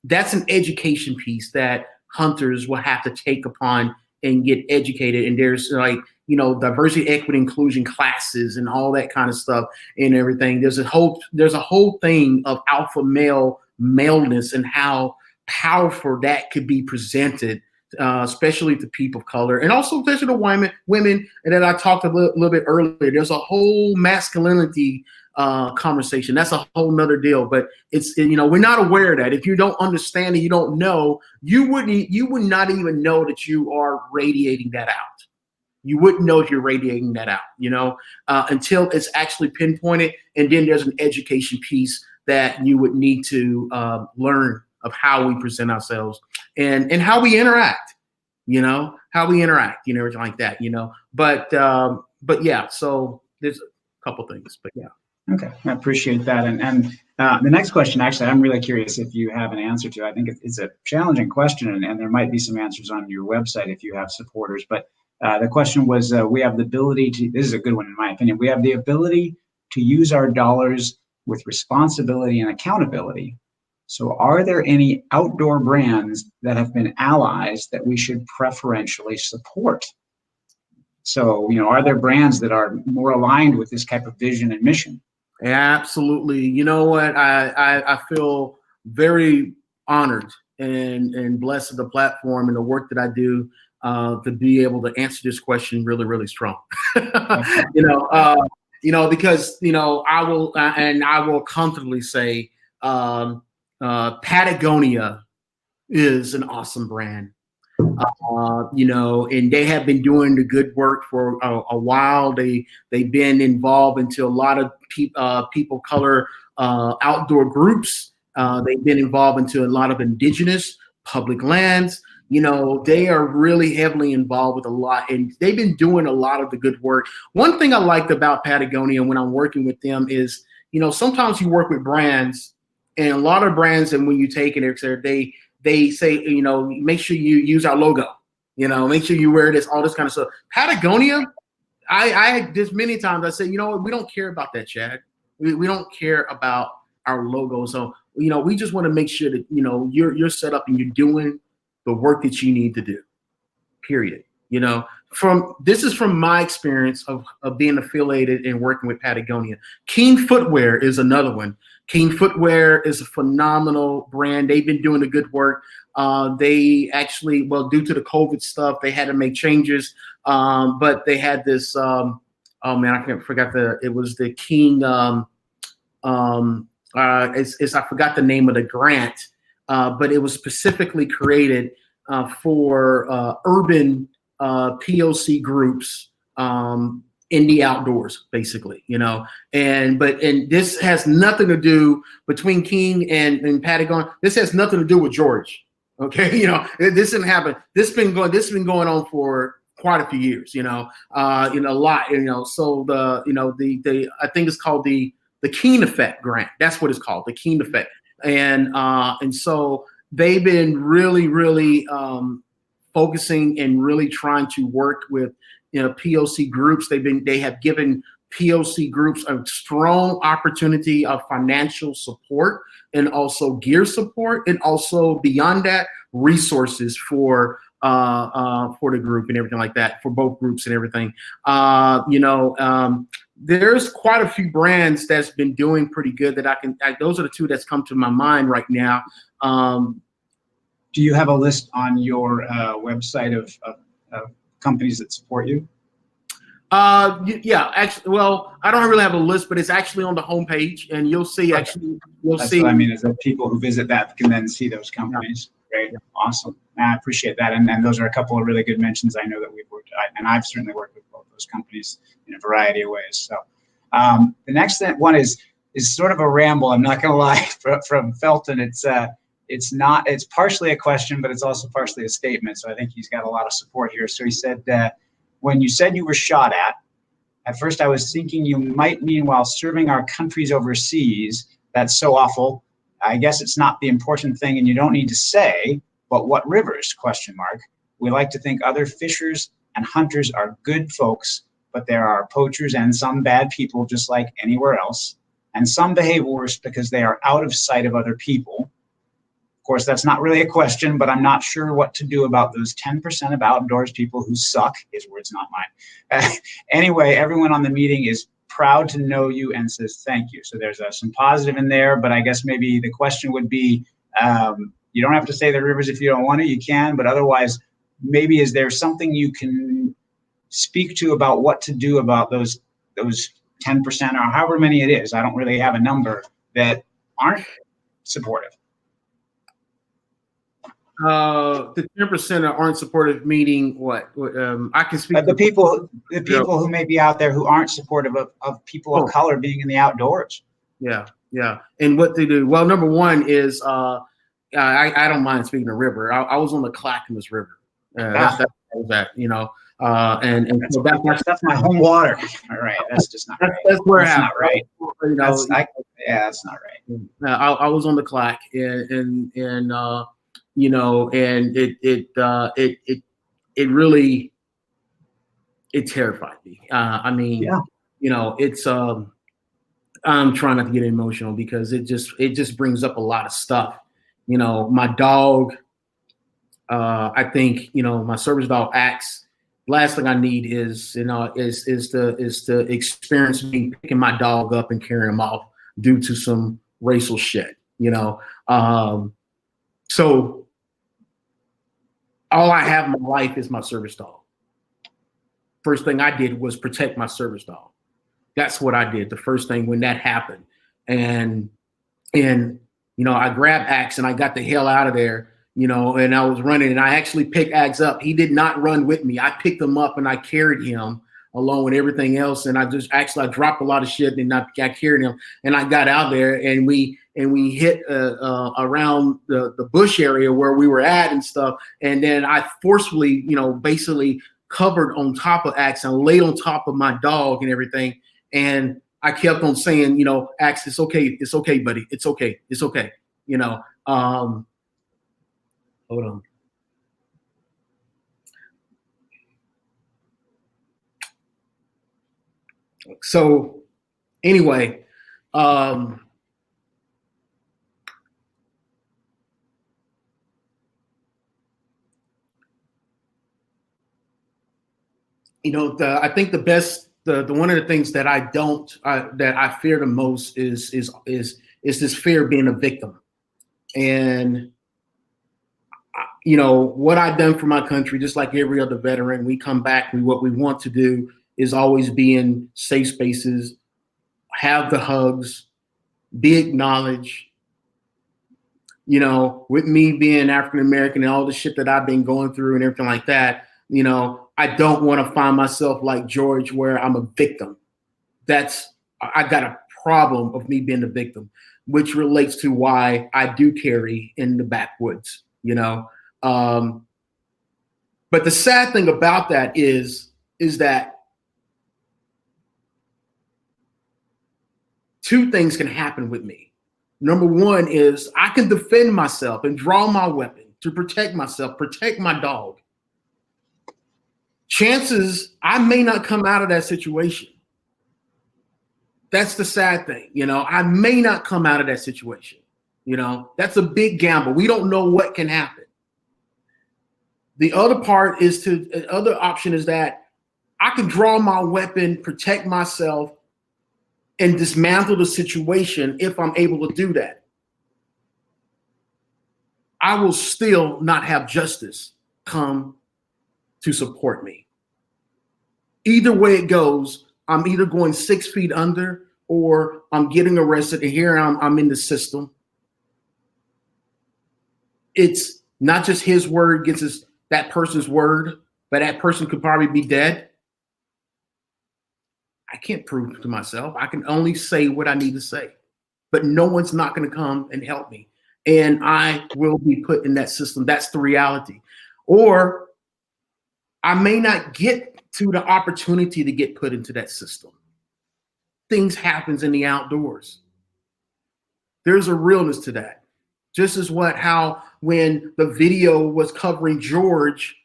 Speaker 2: That's an education piece that hunters will have to take upon and get educated. And there's diversity, equity, inclusion classes and all that kind of stuff and everything. There's a whole thing of alpha maleness and how powerful that could be presented, especially to people of color, and also especially to women. And then I talked a little bit earlier, there's a whole masculinity conversation. That's a whole nother deal, but it's, we're not aware of that. If you don't understand it, you don't know, you would not even know that you are radiating that out. You wouldn't know if you're radiating that out, until it's actually pinpointed. And then there's an education piece that you would need to learn of how we present ourselves and how we interact, everything like that, but yeah, so there's a couple things, but yeah.
Speaker 1: Okay, I appreciate that. And the next question, actually, I'm really curious if you have an answer to. I think it's a challenging question, and there might be some answers on your website if you have supporters. But the question was, we have the ability to. This is a good one in my opinion. We have the ability to use our dollars with responsibility and accountability. So, are there any outdoor brands that have been allies that we should preferentially support? So, are there brands that are more aligned with this type of vision and mission?
Speaker 2: Absolutely. You know what? I feel very honored and blessed with the platform and the work that I do to be able to answer this question really, really strong. Because I will comfortably say Patagonia is an awesome brand. And they have been doing the good work for a while. They've been involved into a lot of people color outdoor groups. They've been involved into a lot of indigenous public lands. They are really heavily involved with a lot, and they've been doing a lot of the good work. One thing I liked about Patagonia when I'm working with them is, sometimes you work with brands, and a lot of brands, and when you take it, they say, make sure you use our logo, make sure you wear this, all this kind of stuff. Patagonia, I just many times I say, we don't care about that, Chad. We don't care about our logo. So, we just want to make sure that, you're set up and you're doing the work that you need to do, period. This is from my experience of being affiliated and working with Patagonia. King Footwear is another one. King Footwear is a phenomenal brand. They've been doing the good work. They actually, due to the COVID stuff, they had to make changes. But they had this, I forgot it was the King, I forgot the name of the grant, but it was specifically created for urban POC groups in the outdoors, basically, and this has nothing to do between King and Patagonia. This has nothing to do with George. Okay. This didn't happen. This has been going on for quite a few years, a lot, so the I think it's called the Keen Effect grant. That's what it's called, the Keen Effect. And so they've been really, really, focusing and really trying to work with POC groups. They have given POC groups a strong opportunity of financial support and also gear support, and also beyond that, resources for the group and everything like that, for both groups and everything. There's quite a few brands that's been doing pretty good that those are the two that's come to my mind right now.
Speaker 1: Do you have a list on your website of companies that support you?
Speaker 2: Yeah, actually, I don't really have a list, but it's actually on the homepage, and you'll see. That's what I
Speaker 1: mean, is that people who visit that can then see those companies. Yeah. Great, yeah. Awesome. I appreciate that, and those are a couple of really good mentions. I know that we've worked, and I've certainly worked with both those companies in a variety of ways. So, the next one is sort of a ramble. I'm not going to lie, from Felton. It's partially a question, but it's also partially a statement. So I think he's got a lot of support here. So he said that when you said you were shot at first I was thinking you might mean while serving our countries overseas. That's so awful. I guess it's not the important thing and you don't need to say, but what rivers, ? We like to think other fishers and hunters are good folks, but there are poachers and some bad people just like anywhere else. And some behave worse because they are out of sight of other people. Of course, that's not really a question, but I'm not sure what to do about those 10% of outdoors people who suck. His words, not mine. Anyway, everyone on the meeting is proud to know you and says thank you. So there's some positive in there, but I guess maybe the question would be, you don't have to say the rivers if you don't want to, you can, but otherwise, maybe is there something you can speak to about what to do about those 10% or however many it is? I don't really have a number that aren't supportive.
Speaker 2: The 10% aren't supportive, meaning what? I can speak.
Speaker 1: The people who may be out there who aren't supportive of people of color being in the outdoors.
Speaker 2: Yeah. And what they do? Well, number one is I don't mind speaking of river. I was on the Clackamas River. That's where I was at. And so
Speaker 1: that's my home water. All right, that's just not right.
Speaker 2: That's where
Speaker 1: that's not right.
Speaker 2: You know,
Speaker 1: that's not right.
Speaker 2: I was on the clock, and you know, and it really terrified me. I mean,
Speaker 1: yeah.
Speaker 2: You know, it's I'm trying not to get emotional because it just brings up a lot of stuff. You know, my dog. I think, you know, my service dog Axe. Last thing I need is, you know, is to experience me picking my dog up and carrying him off due to some racial shit. You know, so all I have in my life is my service dog. First thing I did was protect my service dog. That's what I did. The first thing when that happened, and you know, I grabbed Axe and I got the hell out of there. You know, and I was running, and I actually picked Axe up. He did not run with me. I picked him up and I carried him along with everything else. And I dropped a lot of shit, and I carried him, and I got out there, and we hit around the bush area where we were at and stuff. And then I forcefully, you know, basically covered on top of Axe and laid on top of my dog and everything. And I kept on saying, you know, Axe, it's okay, buddy, it's okay, you know. Hold on. So anyway, you know, I think the best, the one of the things that that I fear the most is this fear of being a victim. And you know, what I've done for my country, just like every other veteran, we come back, what we want to do is always be in safe spaces, have the hugs, be acknowledged. You know, with me being African American and all the shit that I've been going through and everything like that, you know, I don't want to find myself like George where I'm a victim. I got a problem of me being a victim, which relates to why I do carry in the backwoods, you know. But the sad thing about that is that two things can happen with me. Number one is I can defend myself and draw my weapon to protect myself, protect my dog. Chances I may not come out of that situation. That's the sad thing, you know. I may not come out of that situation. You know, that's a big gamble. We don't know what can happen. The other part is the other option is that I can draw my weapon, protect myself, and dismantle the situation if I'm able to do that. I will still not have justice come to support me. Either way it goes, I'm either going 6 feet under or I'm getting arrested, and here I'm in the system. It's not just his word against that person's word, but that person could probably be dead. I can't prove to myself. I can only say what I need to say, but no one's not going to come and help me. And I will be put in that system. That's the reality. Or I may not get to the opportunity to get put into that system. Things happens in the outdoors. There's a realness to that. Just as how when the video was covering George,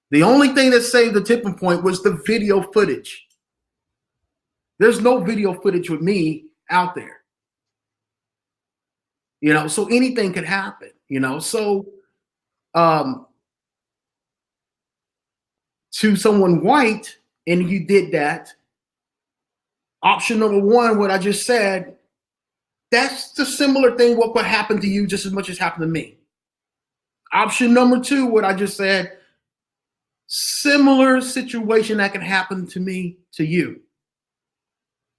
Speaker 2: the only thing that saved the tipping point was the video footage. There's no video footage with me out there. You know, so anything could happen, you know. So to someone white, and you did that, option number one, what I just said, that's the similar thing what could happen to you just as much as happened to me. Option number two, what I just said, similar situation that can happen to me, to you.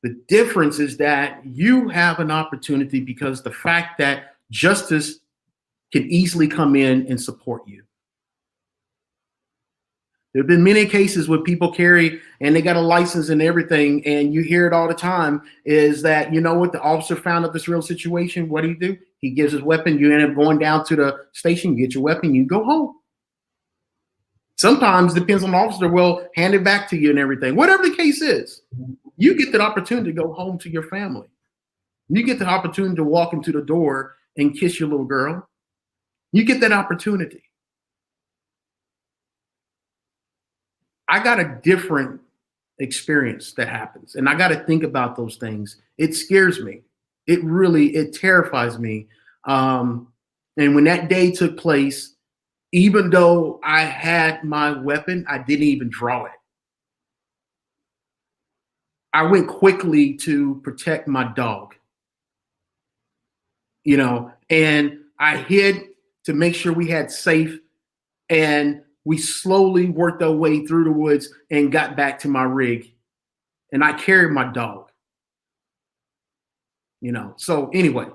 Speaker 2: The difference is that you have an opportunity because the fact that justice can easily come in and support you. There have been many cases where people carry and they got a license and everything, and you hear it all the time, is that, you know what, the officer found out this real situation. What do? He gives his weapon. You end up going down to the station, you get your weapon, you go home. Sometimes depends on the officer will hand it back to you and everything. Whatever the case is, you get that opportunity to go home to your family. You get the opportunity to walk into the door and kiss your little girl. You get that opportunity. I got a different experience that happens, and I got to think about those things. It scares me. It terrifies me. And when that day took place, even though I had my weapon, I didn't even draw it. I went quickly to protect my dog, and I hid to make sure we had safe, and we slowly worked our way through the woods and got back to my rig, and I carried my dog, so anyway.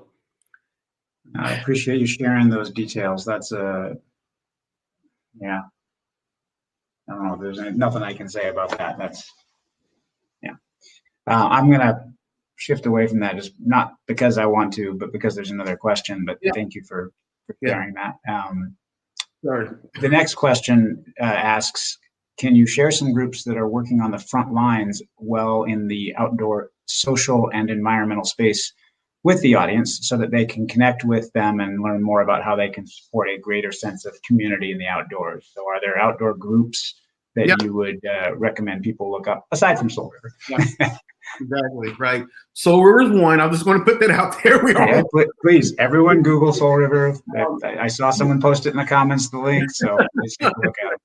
Speaker 1: I appreciate you sharing those details. That's yeah. I don't know. There's nothing I can say about that. Yeah. I'm going to shift away from that, just not because I want to, but because there's another question. But thank you for sharing that.
Speaker 2: Sorry.
Speaker 1: The next question asks, can you share some groups that are working on the front lines well in the outdoor social and environmental space with the audience so that they can connect with them and learn more about how they can support a greater sense of community in the outdoors? So are there outdoor groups that you would recommend people look up aside from Soul River?
Speaker 2: Exactly, right. Soul River is one. I'm just going to put that out there.
Speaker 1: Please, everyone Google Soul River. I saw someone post it in the comments, the link, so please take a look at it.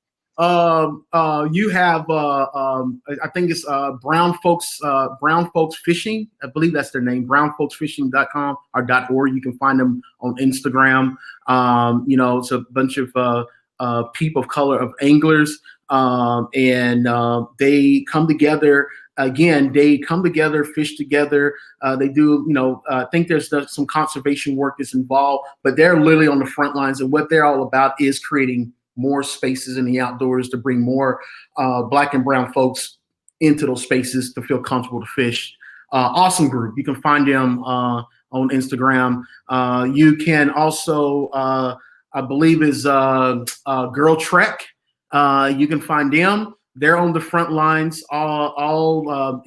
Speaker 2: You have I think it's Brown Folks Fishing. I believe that's their name, brownfolksfishing.com or .org. You can find them on Instagram. It's a bunch of people of color, of anglers, and they come together. Again, they come together, fish together. They do, I think there's some conservation work that's involved, but they're literally on the front lines, and what they're all about is creating more spaces in the outdoors to bring more Black and brown folks into those spaces to feel comfortable to fish. Awesome group. You can find them on Instagram. You can also, I believe, is Girl Trek. You can find them. They're on the front lines. All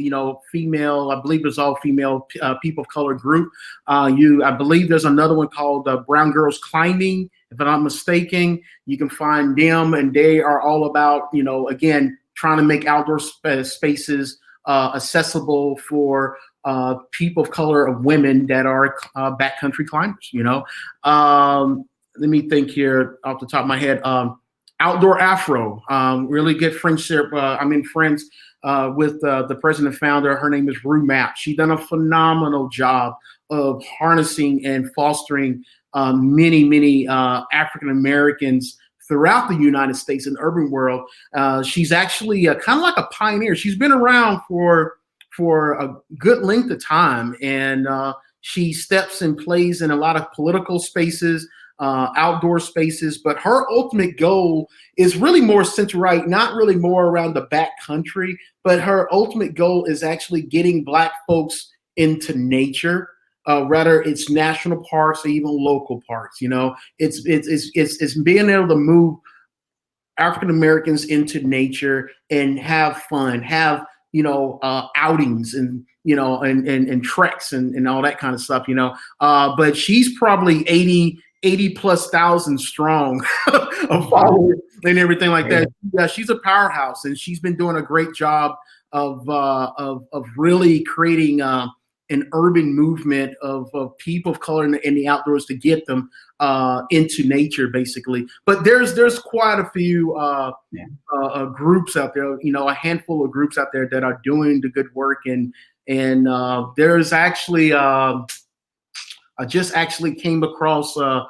Speaker 2: female. I believe it's all female people of color group. I believe there's another one called Brown Girls Climbing, if I'm not mistaken. You can find them, and they are all about, again, trying to make outdoor spaces accessible for people of color, of women that are backcountry climbers. Let me think here off the top of my head. Outdoor Afro, really good friendship. I'm friends with the president and founder. Her name is Rue Mapp. She's done a phenomenal job of harnessing and fostering many African Americans throughout the United States and urban world. She's actually kind of like a pioneer. She's been around for a good length of time, and she steps and plays in a lot of political spaces, outdoor spaces, but her ultimate goal is really more centered, right? Not really more around the back country, but her ultimate goal is actually getting Black folks into nature. Rather, it's national parks or even local parks. It's being able to move African Americans into nature and have fun, have outings and and treks and all that kind of stuff. But she's probably 80 plus thousand strong of followers and everything like that. Yeah, she's a powerhouse, and she's been doing a great job of really creating an urban movement of people of color in the outdoors to get them into nature, basically. But there's quite a few groups out there, a handful of groups out there that are doing the good work, and there's actually I just actually came across I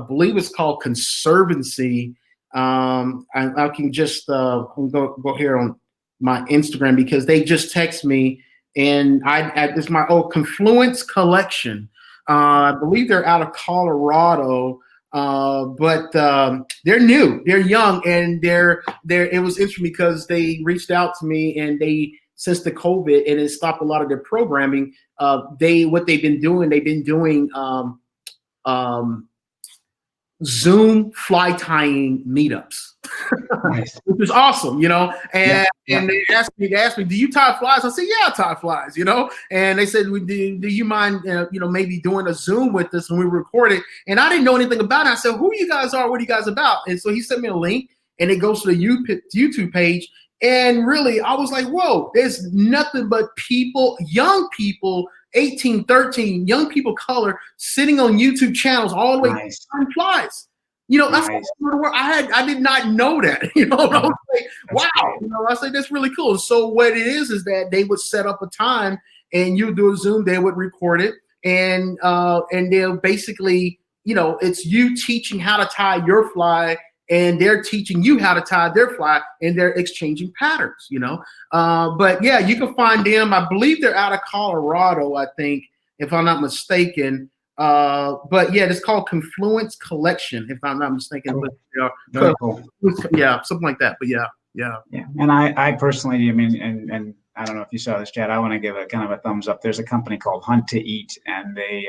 Speaker 2: believe it's called Conservancy. I can just go here on my Instagram because they just text me, and it's my old Confluence collection. I believe they're out of Colorado, but they're new, they're young, and it was interesting because they reached out to me, and since the COVID and it stopped a lot of their programming, they've been doing Zoom fly tying meetups.
Speaker 1: Nice.
Speaker 2: which was awesome, And they asked me, do you tie flies? I said, yeah, I tie flies, And they said, do you mind, maybe doing a Zoom with us when we record it? And I didn't know anything about it. I said, who you guys are? What are you guys about? And so he sent me a link, and it goes to the YouTube page. And really, I was like, whoa, there's nothing but people, young people, 18, 13, young people color, sitting on YouTube channels all the way tying flies. That's I did not know that. I was like, wow. I said, that's really cool. So what it is that they would set up a time, and you do a Zoom. They would record it, and they'll basically, it's you teaching how to tie your fly, and they're teaching you how to tie their fly, and they're exchanging patterns. But yeah, you can find them. I believe they're out of Colorado, I think, if I'm not mistaken. But yeah, it's called Confluence Collection, if I'm not mistaken.
Speaker 1: Cool. Very cool.
Speaker 2: Yeah, something like that. But yeah.
Speaker 1: And I personally, and I don't know if you saw this, Chad, I want to give a kind of a thumbs up. There's a company called Hunt to Eat, and they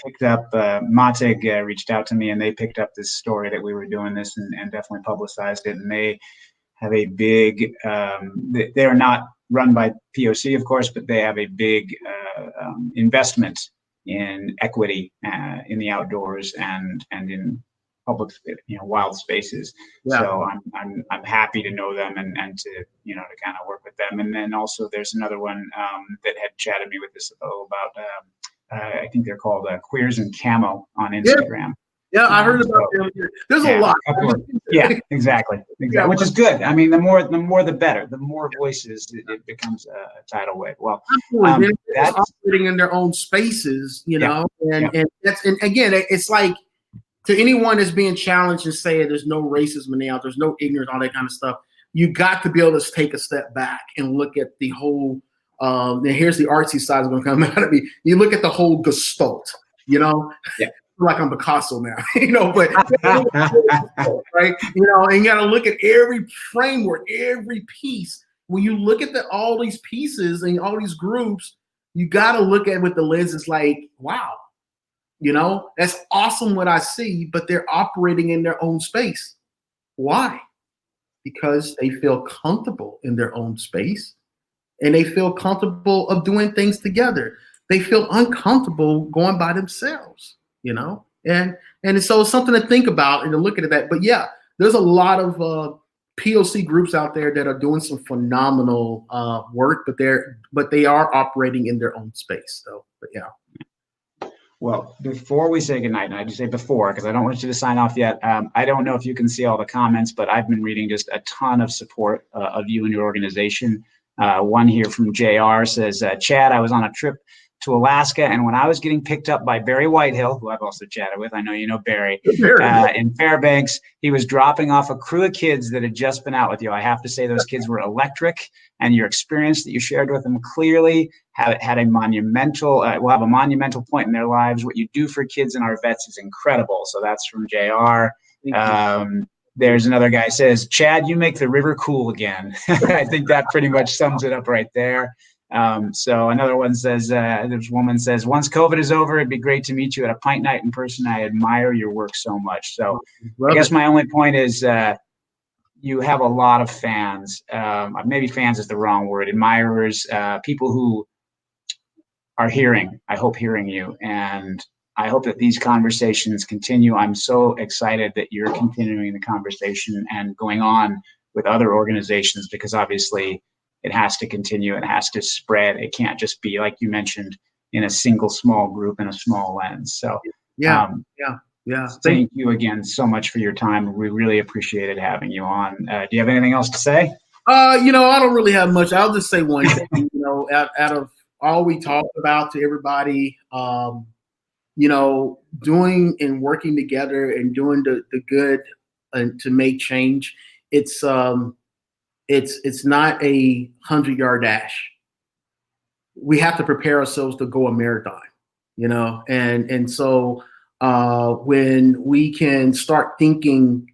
Speaker 1: picked up, Matig reached out to me, and they picked up this story that we were doing this, and definitely publicized it. And they have a big, they are not run by POC, of course, but they have a big investment in equity in the outdoors and in public, wild spaces. Yeah. So I'm happy to know them and to to kind of work with them. And then also there's another one that had chatted me with this about I think they're called Queers and Camo on Instagram.
Speaker 2: Yeah, I heard about them. There's a lot.
Speaker 1: Exactly. Which is good. I mean, the more the better. The more voices, it becomes a tidal wave. Well,
Speaker 2: that's operating in their own spaces, and that's, and again, it's like, to anyone that's being challenged and say there's no racism in the out, there's no ignorance, all that kind of stuff. You got to be able to take a step back and look at the whole. And here's the artsy side is going to come out of me. You look at the whole gestalt,
Speaker 1: Yeah.
Speaker 2: Like I'm Picasso now, but right, and you got to look at every framework, every piece. When you look at all these pieces and all these groups, you got to look at it with the lens. It's like, wow, that's awesome what I see, but they're operating in their own space. Why? Because they feel comfortable in their own space, and they feel comfortable of doing things together. They feel uncomfortable going by themselves. And so it's something to think about and to look at that. But yeah, there's a lot of POC groups out there that are doing some phenomenal work, but they are operating in their own space. So, but yeah.
Speaker 1: Well, before we say goodnight, and I just say before because I don't want you to sign off yet. I don't know if you can see all the comments, but I've been reading just a ton of support of you and your organization. One here from JR says, Chad, I was on a trip to Alaska, and when I was getting picked up by Barry Whitehill, who I've also chatted with, I know you know Barry, in Fairbanks, he was dropping off a crew of kids that had just been out with you. I have to say those kids were electric, and your experience that you shared with them clearly had a monumental, will have a monumental point in their lives. What you do for kids and our vets is incredible. So that's from JR. There's another guy says, Chad, you make the river cool again. I think that pretty much sums it up right there. So another one says, this woman says, once COVID is over, it'd be great to meet you at a pint night in person. I admire your work so much. So I guess my only point is you have a lot of fans. Maybe fans is the wrong word. Admirers, people who are hearing you. And I hope that these conversations continue. I'm so excited that you're continuing the conversation and going on with other organizations, because obviously it has to continue. It has to spread. It can't just be, like you mentioned, in a single small group in a small lens. So
Speaker 2: yeah.
Speaker 1: Thank you again so much for your time. We really appreciated having you on. Do you have anything else to say?
Speaker 2: I don't really have much. I'll just say one thing, out of all we talked about to everybody, doing and working together and doing the good and to make change. It's not a 100-yard dash. We have to prepare ourselves to go a marathon, and so when we can start thinking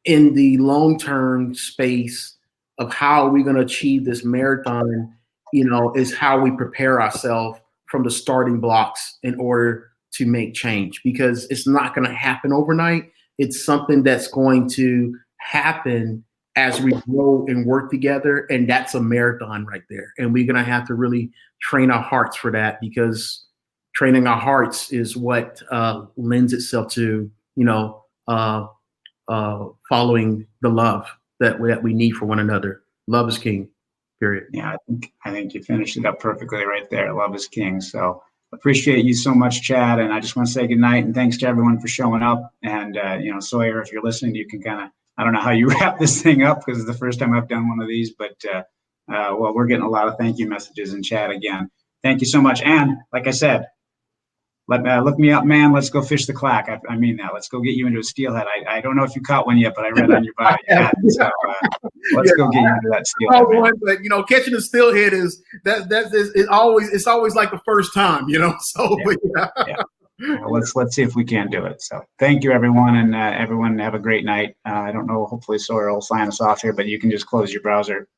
Speaker 2: in the long-term space of how we're going to achieve this marathon, is how we prepare ourselves from the starting blocks in order to make change, because it's not going to happen overnight. It's something that's going to happen as we grow and work together. And that's a marathon right there. And we're going to have to really train our hearts for that, because training our hearts is what lends itself to, following the love that we need for one another. Love is king, period.
Speaker 1: Yeah, I think you finished it up perfectly right there. Love is king. So appreciate you so much, Chad. And I just want to say good night and thanks to everyone for showing up. And, Sawyer, if you're listening, you can I don't know how you wrap this thing up, because it's the first time I've done one of these, but we're getting a lot of thank you messages in chat again. Thank you so much. And like I said, look me up, man. Let's go fish the clack. I mean that. Let's go get you into a steelhead. I don't know if you caught one yet, but I read on your bio. So let's go get you into that steelhead.
Speaker 2: But catching a steelhead is it's always like the first time, So
Speaker 1: yeah. Let's see if we can do it. So thank you, everyone, and everyone have a great night. I don't know. Hopefully, Sawyer will sign us off here, but you can just close your browser.